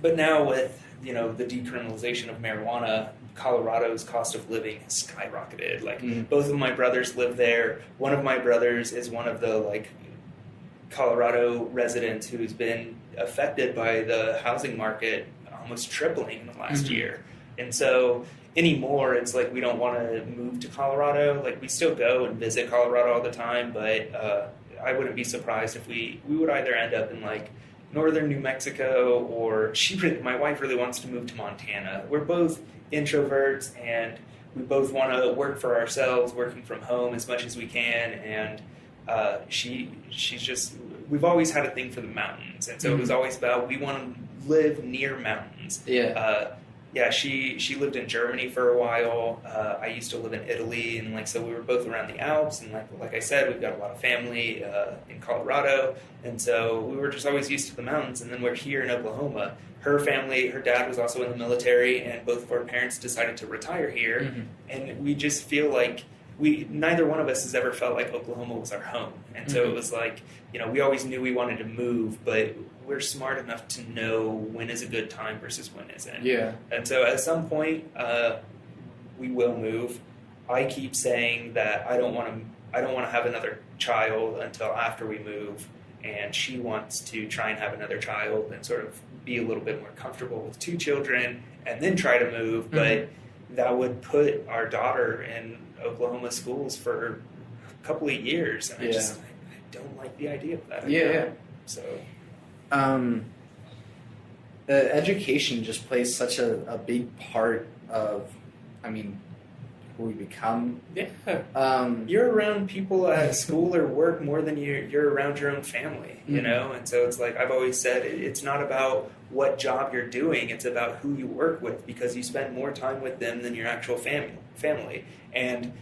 But now with, the decriminalization of marijuana, Colorado's cost of living has skyrocketed. Like, both of my brothers live there. One of my brothers is one of the, like, Colorado residents who's been affected by the housing market almost tripling in the last year. And so anymore, it's like we don't want to move to Colorado. Like, we still go and visit Colorado all the time, but I wouldn't be surprised if we would either end up in, like, northern New Mexico, or my wife really wants to move to Montana. We're both introverts, and we both want to work for ourselves, working from home as much as we can. And she's just, we've always had a thing for the mountains, and so it was always about, we want to live near mountains. She lived in Germany for a while. I used to live in Italy, and like, so we were both around the Alps, and like I said, we've got a lot of family in Colorado, and so we were just always used to the mountains. And then we're here in Oklahoma. Her family, her dad was also in the military, and both of our parents decided to retire here, and we just feel like neither one of us has ever felt like Oklahoma was our home. And so it was like, we always knew we wanted to move, but we're smart enough to know when is a good time versus when isn't. Yeah. And so at some point, we will move. I keep saying that I don't want to have another child until after we move, and she wants to try and have another child and sort of be a little bit more comfortable with 2 children and then try to move. But that would put our daughter in Oklahoma schools for a couple of years, and I don't like the idea of that. Yeah. So, education just plays such a big part of, who we become. Yeah. You're around people at school or work more than you're around your own family, And so it's like I've always said, it's not about what job you're doing, it's about who you work with, because you spend more time with them than your actual family. And,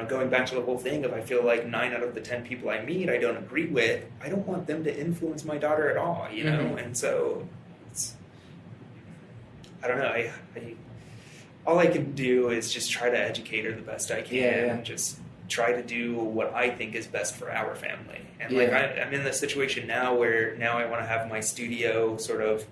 going back to the whole thing of I feel like 9 out of the 10 people I meet I don't agree with, I don't want them to influence my daughter at all, And so I don't know, all I can do is just try to educate her the best I can, and just try to do what I think is best for our family. And I'm in the situation now where now I want to have my studio sort of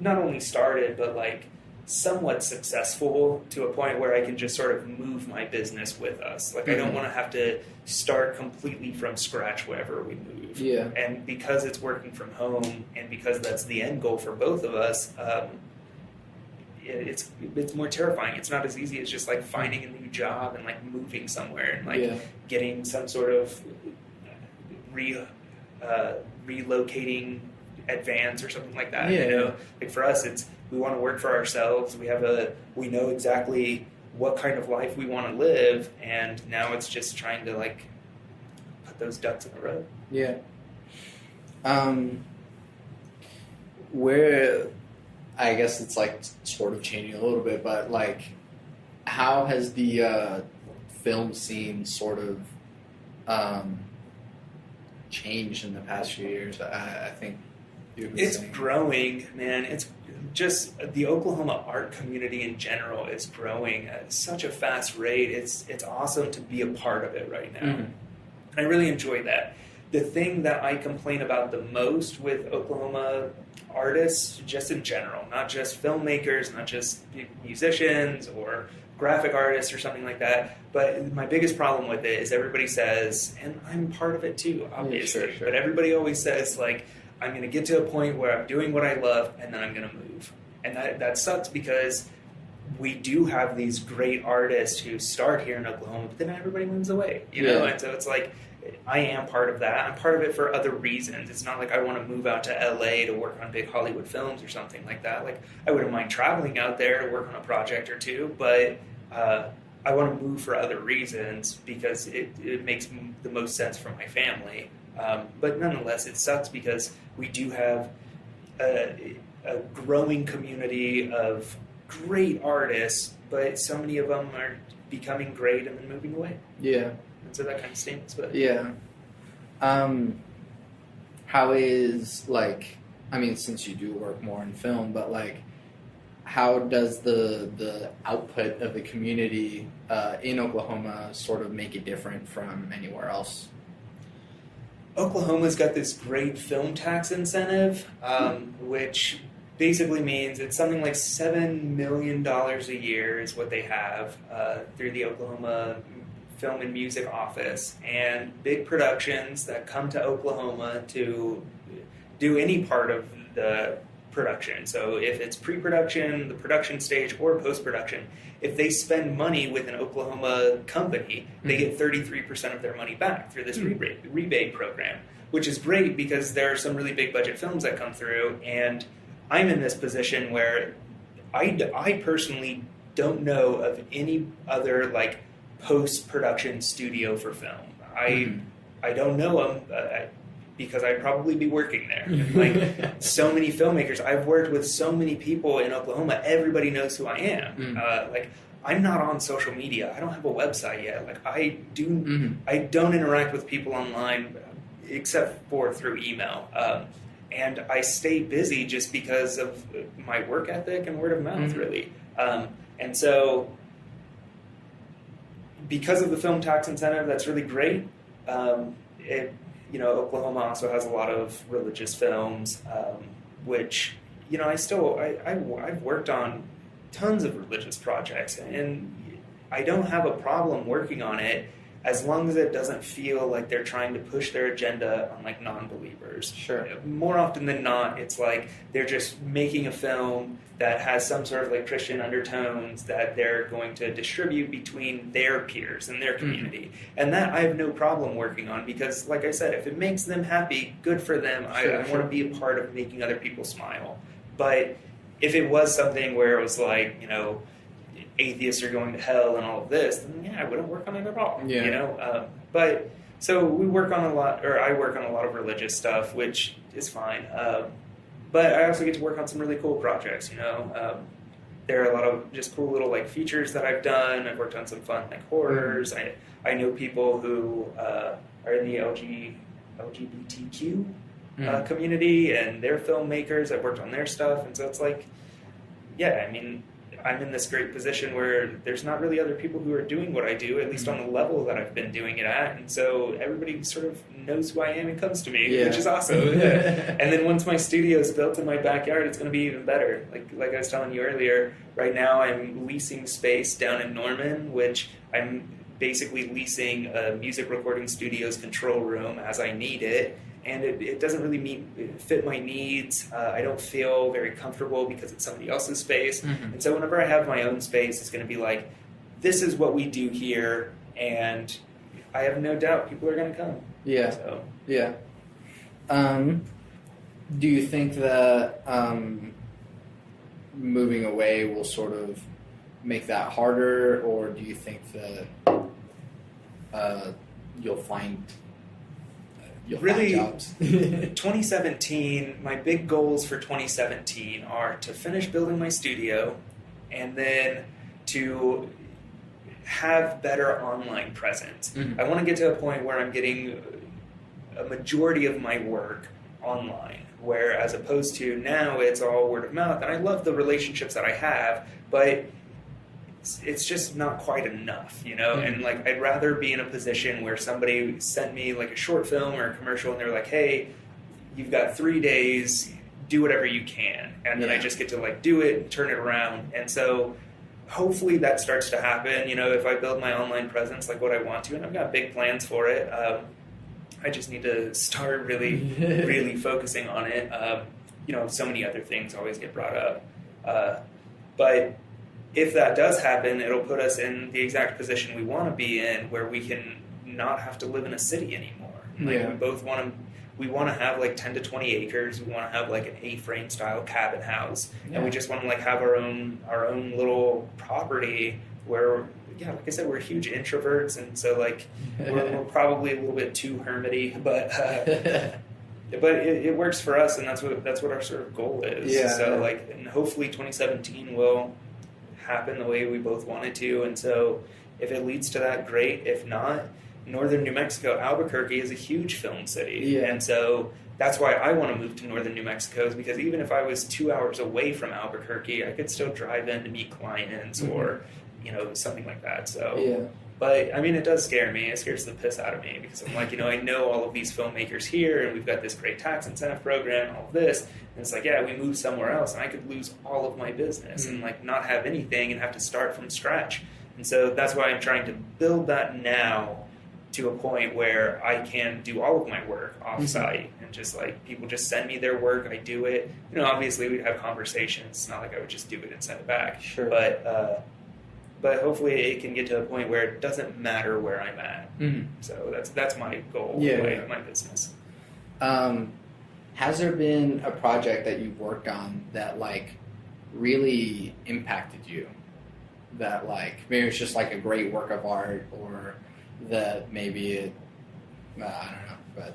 not only started, but like somewhat successful to a point where I can just sort of move my business with us. Like I don't want to have to start completely from scratch whenever we move. Yeah. And because it's working from home, and because that's the end goal for both of us, it's more terrifying. It's not as easy as just like finding a new job and like moving somewhere and like getting some sort of relocating advance or something like that. Like for us, we want to work for ourselves. We know exactly what kind of life we want to live, and now it's just trying to like put those ducks in a row. Yeah. Where I guess it's like sort of changing a little bit, but like, how has the film scene sort of changed in the past few years? I think it's growing, man. It's just the Oklahoma art community in general is growing at such a fast rate. It's awesome to be a part of it right now. And I really enjoy that. The thing that I complain about the most with Oklahoma artists, just in general, not just filmmakers, not just musicians or graphic artists or something like that, but my biggest problem with it is everybody says, and I'm part of it too, obviously, but everybody always says, like, I'm going to get to a point where I'm doing what I love and then I'm going to move. And that sucks, because we do have these great artists who start here in Oklahoma, but then everybody moves away, you know? And so it's like, I am part of that. I'm part of it for other reasons. It's not like I want to move out to LA to work on big Hollywood films or something like that. Like, I wouldn't mind traveling out there to work on a project or two, but I want to move for other reasons because it makes the most sense for my family. But nonetheless, it sucks because we do have a growing community of great artists, but so many of them are becoming great and then moving away. Yeah. And so that kind of stinks. But yeah. How is, like, I mean, since you do work more in film, but like, how does the output of the community in Oklahoma sort of make it different from anywhere else? Oklahoma's got this great film tax incentive, which basically means it's something like $7 million a year is what they have through the Oklahoma Film and Music Office, and big productions that come to Oklahoma to do any part of the production. So if it's pre-production, the production stage, or post-production, if they spend money with an Oklahoma company, they get 33% of their money back through this rebate program, which is great because there are some really big budget films that come through, and I'm in this position where I personally don't know of any other like post-production studio for film. I don't know them because I'd probably be working there. Like, so many filmmakers, I've worked with so many people in Oklahoma, everybody knows who I am. Like, I'm not on social media. I don't have a website yet. Like, I don't interact with people online except for through email. And I stay busy just because of my work ethic and word of mouth, really. And so because of the film tax incentive, that's really great. Oklahoma also has a lot of religious films, which, I've worked on tons of religious projects, and I don't have a problem working on it as long as it doesn't feel like they're trying to push their agenda on like non-believers. Sure. More often than not, it's like they're just making a film that has some sort of like Christian undertones that they're going to distribute between their peers and their community. And that I have no problem working on because, like I said, if it makes them happy, good for them. Sure, I want to be a part of making other people smile. But if it was something where it was like, atheists are going to hell and all of this, then I wouldn't work on it at all. Yeah. But so we work on a lot, or I work on a lot of religious stuff, which is fine. But I also get to work on some really cool projects. There are a lot of just cool little like features that I've done. I've worked on some fun like horrors. I know people who are in the LGBTQ community, and they're filmmakers. I've worked on their stuff, and so it's like, I'm in this great position where there's not really other people who are doing what I do, at least on the level that I've been doing it at. And so everybody sort of knows who I am and comes to me, which is awesome. And then once my studio is built in my backyard, it's going to be even better. Like I was telling you earlier, right now I'm leasing space down in Norman, which I'm basically leasing a music recording studio's control room as I need it. And it doesn't really fit my needs. I don't feel very comfortable because it's somebody else's space. And so whenever I have my own space, it's going to be like, this is what we do here. And I have no doubt people are going to come. Yeah. So. Yeah. Do you think that moving away will sort of make that harder? Or do you think that you'll find... Really, 2017, my big goals for 2017 are to finish building my studio and then to have better online presence. I want to get to a point where I'm getting a majority of my work online, where as opposed to now it's all word of mouth. And I love the relationships that I have, but it's just not quite enough, and like I'd rather be in a position where somebody sent me like a short film or a commercial and they're like, hey, you've got 3 days, do whatever you can, and then I just get to like do it and turn it around. And so hopefully that starts to happen, if I build my online presence like what I want to, and I've got big plans for it. I just need to start really focusing on it. So many other things always get brought up, but if that does happen, it'll put us in the exact position we want to be in, where we can not have to live in a city anymore. We want to have like 10 to 20 acres. We want to have like an A-frame style cabin house, and we just want to like have our own little property where, like I said, we're huge introverts, and so like we're probably a little bit too hermity, but it works for us, and that's what our sort of goal is. And hopefully 2017 will happen the way we both wanted to. And so if it leads to that, great. If not, northern New Mexico, Albuquerque is a huge film city. And so that's why I want to move to northern New Mexico, is because even if I was 2 hours away from Albuquerque, I could still drive in to meet clients or something like that. So but I mean, it does scare me. It scares the piss out of me, because I'm like, I know all of these filmmakers here, and we've got this great tax incentive program and all of this. And it's like, we move somewhere else, and I could lose all of my business and like not have anything and have to start from scratch. And so that's why I'm trying to build that now to a point where I can do all of my work off-site and just like people just send me their work, I do it. Obviously we'd have conversations. It's not like I would just do it and send it back. Sure. But hopefully it can get to a point where it doesn't matter where I'm at. So that's my goal, my business. Has there been a project that you've worked on that like really impacted you? That like maybe it's just like a great work of art, or that maybe I don't know, but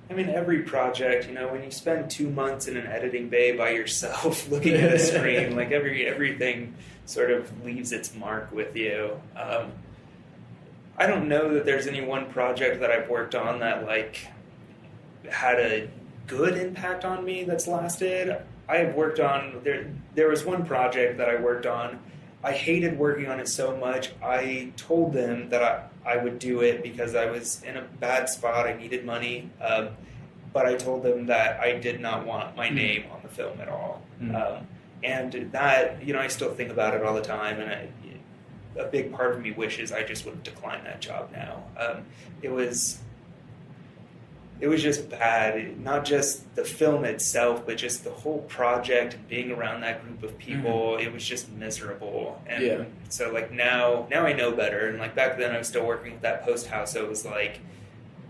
I mean, every project, when you spend 2 months in an editing bay by yourself looking at a screen, like everything sort of leaves its mark with you. I don't know that there's any one project that I've worked on that like had a good impact on me that's lasted. I have worked on, there was one project that I worked on. I hated working on it so much. I told them that I would do it because I was in a bad spot. I needed money. But I told them that I did not want my name on the film at all. And that, I still think about it all the time. And a big part of me wishes I just would have declined that job now. It was just bad, not just the film itself, but just the whole project and being around that group of people. It was just miserable. And so like now I know better. And like back then I was still working with that post house. So it was like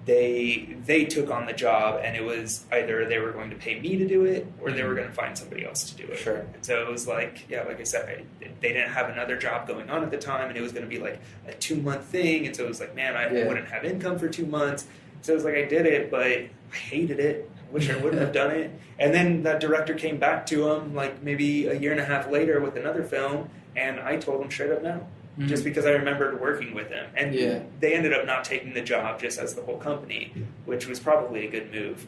they took on the job, and it was either they were going to pay me to do it or they were going to find somebody else to do it. Sure. And so it was like, like I said, they didn't have another job going on at the time, and it was going to be like a 2-month thing. And so it was like, man, I wouldn't have income for 2 months. So it was like I did it, but I hated it. I wish I wouldn't have done it. And then that director came back to him like maybe a year and a half later with another film, and I told him straight up no. Just because I remembered working with him. And they ended up not taking the job just as the whole company, which was probably a good move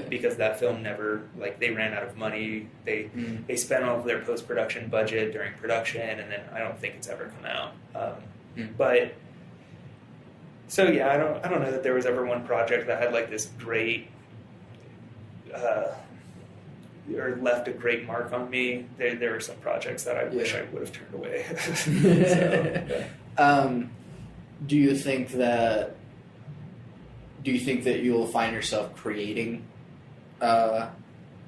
because that film never, like, they ran out of money. They spent all of their post-production budget during production, and then I don't think it's ever come out. But, so yeah, I don't know that there was ever one project that had like this great, or left a great mark on me. There were some projects that I wish I would have turned away. Do you think that you'll find yourself creating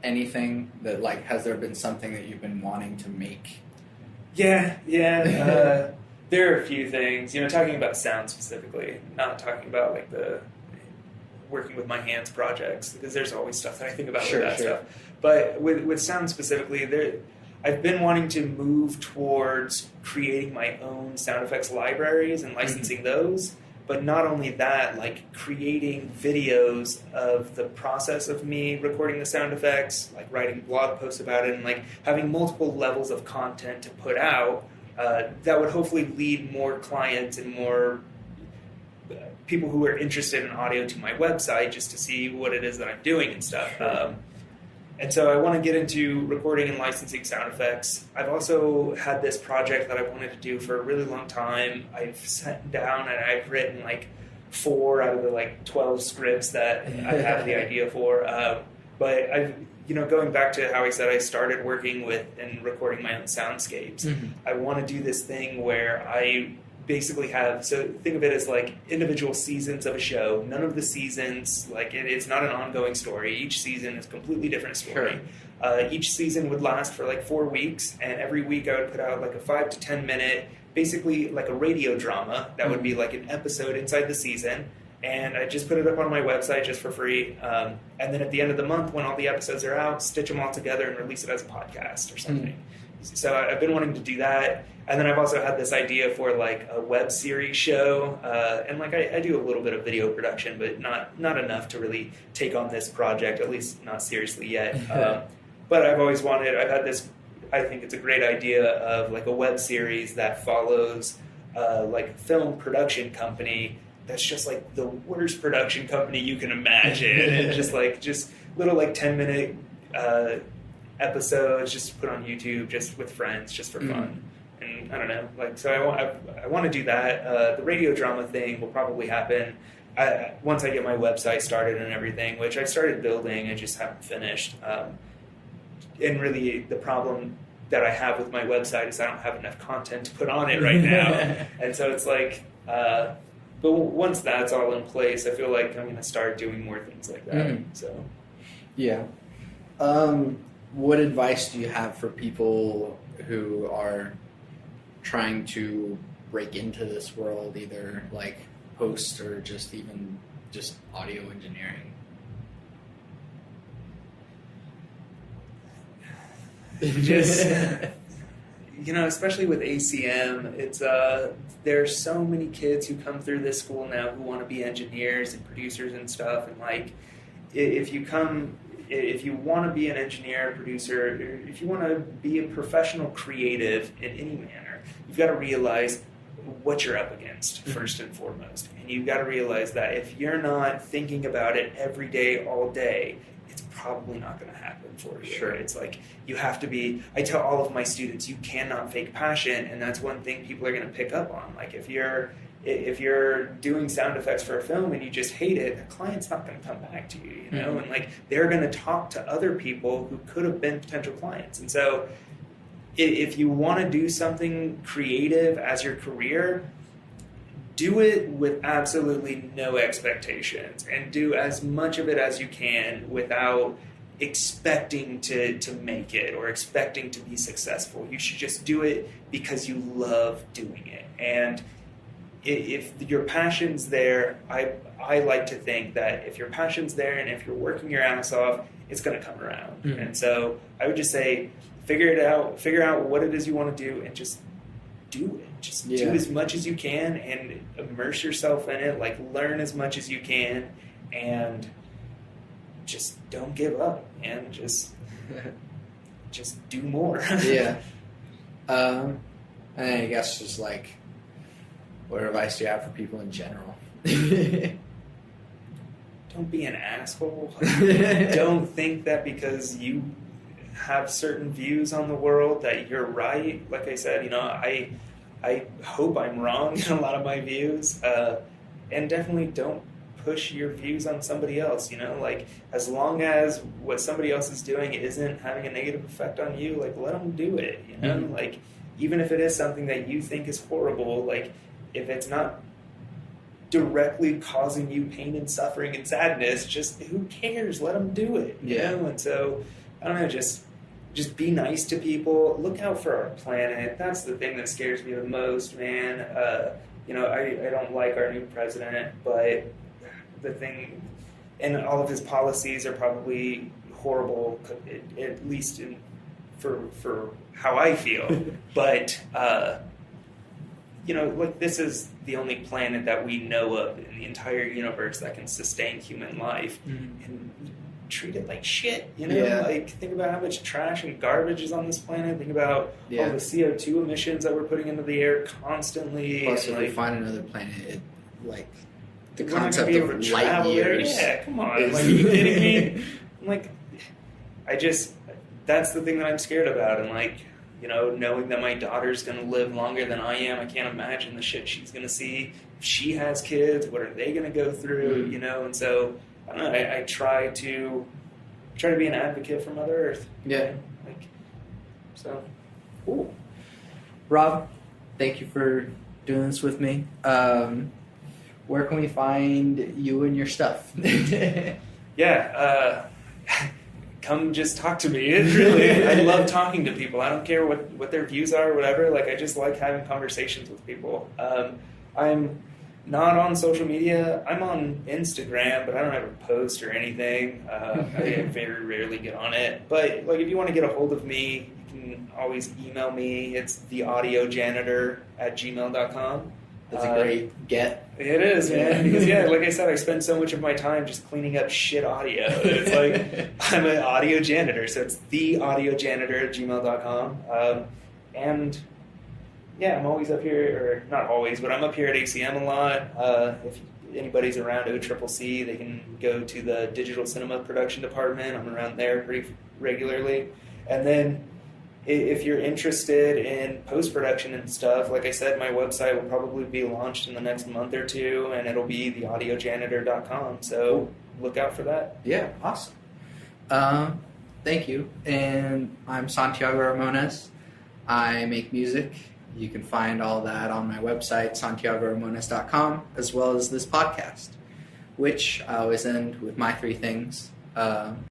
anything that, like, has there been something that you've been wanting to make? Yeah. There are a few things, talking about sound specifically, not talking about like the working with my hands projects, because there's always stuff that I think about with that stuff. But with sound specifically, I've been wanting to move towards creating my own sound effects libraries and licensing those. But not only that, like creating videos of the process of me recording the sound effects, like writing blog posts about it, and like having multiple levels of content to put out that would hopefully lead more clients and more people who are interested in audio to my website just to see what it is that I'm doing and stuff. And so I want to get into recording and licensing sound effects. I've also had this project that I've wanted to do for a really long time. I've sat down and I've written like 4 out of the like 12 scripts that I have the idea for. But I've, going back to how I said I started working with and recording my own soundscapes, I want to do this thing where I basically have, so think of it as like individual seasons of a show. None of the seasons, like it's not an ongoing story. Each season is a completely different story. Each season would last for like 4 weeks, and every week I would put out like a 5 to 10 minute, basically like a radio drama that would be like an episode inside the season. And I just put it up on my website just for free. And then at the end of the month, when all the episodes are out, stitch them all together and release it as a podcast or something. So I've been wanting to do that. And then I've also had this idea for like a web series show. And like I do a little bit of video production, but not enough to really take on this project, at least not seriously yet. But I've had this, I think it's a great idea of like a web series that follows like a film production company that's just like the worst production company you can imagine. And just little like 10-minute episodes just to put on YouTube, just with friends, just for fun. And I don't know, like, so I want to do that. The radio drama thing will probably happen once I get my website started and everything, which I started building, I just haven't finished. And really the problem that I have with my website is I don't have enough content to put on it right now. And so it's like, but once that's all in place, I feel like I'm going to start doing more things like that. So, yeah. What advice do you have for people who are trying to break into this world, either like post or just audio engineering? Especially with ACM, it's there's so many kids who come through this school now who want to be engineers and producers and stuff. And like, if you want to be an engineer, producer, if you want to be a professional creative in any manner, you've got to realize what you're up against first and foremost. And you've got to realize that if you're not thinking about it every day, all day, it's probably not going to happen for you. Sure. It's like you have to be. I tell all of my students, you cannot fake passion, and that's one thing people are going to pick up on. Like if you're doing sound effects for a film and you just hate it, the client's not going to come back to you, you know, and like they're going to talk to other people who could have been potential clients. And so if you want to do something creative as your career, do it with absolutely no expectations and do as much of it as you can without expecting to make it or expecting to be successful. You should just do it because you love doing it. And if your passion's there, I like to think that if your passion's there and if you're working your ass off, it's going to come around. Mm-hmm. And so I would just say, figure out what it is you want to do and just do it. Just do as much as you can and immerse yourself in it, like learn as much as you can and just don't give up and just do more. Yeah. And I guess just like, what advice do you have for people in general? Don't be an asshole. Don't think that because you have certain views on the world that you're right. Like I said, you know, I hope I'm wrong in a lot of my views. And definitely don't push your views on somebody else, you know? Like, as long as what somebody else is doing isn't having a negative effect on you, like, let them do it, you know? Mm-hmm. Like, even if it is something that you think is horrible, like, if it's not directly causing you pain and suffering and sadness, just who cares? Let them do it, you know? And so, I don't know, just be nice to people. Look out for our planet. That's the thing that scares me the most, man. You know, I don't like our new president, but the thing, and all of his policies are probably horrible, at least for how I feel. But you know, like, this is the only planet that we know of in the entire universe that can sustain human life, and treat it like shit, you know? Yeah. Like, think about how much trash and garbage is on this planet. Think about all the CO2 emissions that we're putting into the air constantly. Plus, if we find another planet, the concept of light years. Yeah, come on. Like, are you kidding me? I'm like, that's the thing that I'm scared about. And, like, you know, knowing that my daughter's going to live longer than I am, I can't imagine the shit she's going to see. If she has kids, what are they going to go through, you know? And so, I don't know, I try to be an advocate for Mother Earth. Yeah. Like, so. Cool. Rob, thank you for doing this with me. Where can we find you and your stuff? Come just talk to me. Really, I love talking to people. I don't care what their views are or whatever. Like, I just like having conversations with people. I'm not on social media. I'm on Instagram, but I don't ever post or anything. I very rarely get on it. But, like, if you want to get a hold of me, you can always email me. It's theaudiojanitor@gmail.com. That's a great get. It is, man. Because, like I said, I spend so much of my time just cleaning up shit audio. It's like, I'm an audio janitor, so it's theaudiojanitor@gmail.com. And, I'm always up here, or not always, but I'm up here at ACM a lot. If anybody's around OCCC, they can go to the digital cinema production department. I'm around there pretty regularly. And then, if you're interested in post-production and stuff, like I said, my website will probably be launched in the next month or two, and it'll be theaudiojanitor.com. So look out for that. Yeah, awesome. Thank you. And I'm Santiago Ramones. I make music. You can find all that on my website, santiagoramones.com, as well as this podcast, which I always end with my 3 things.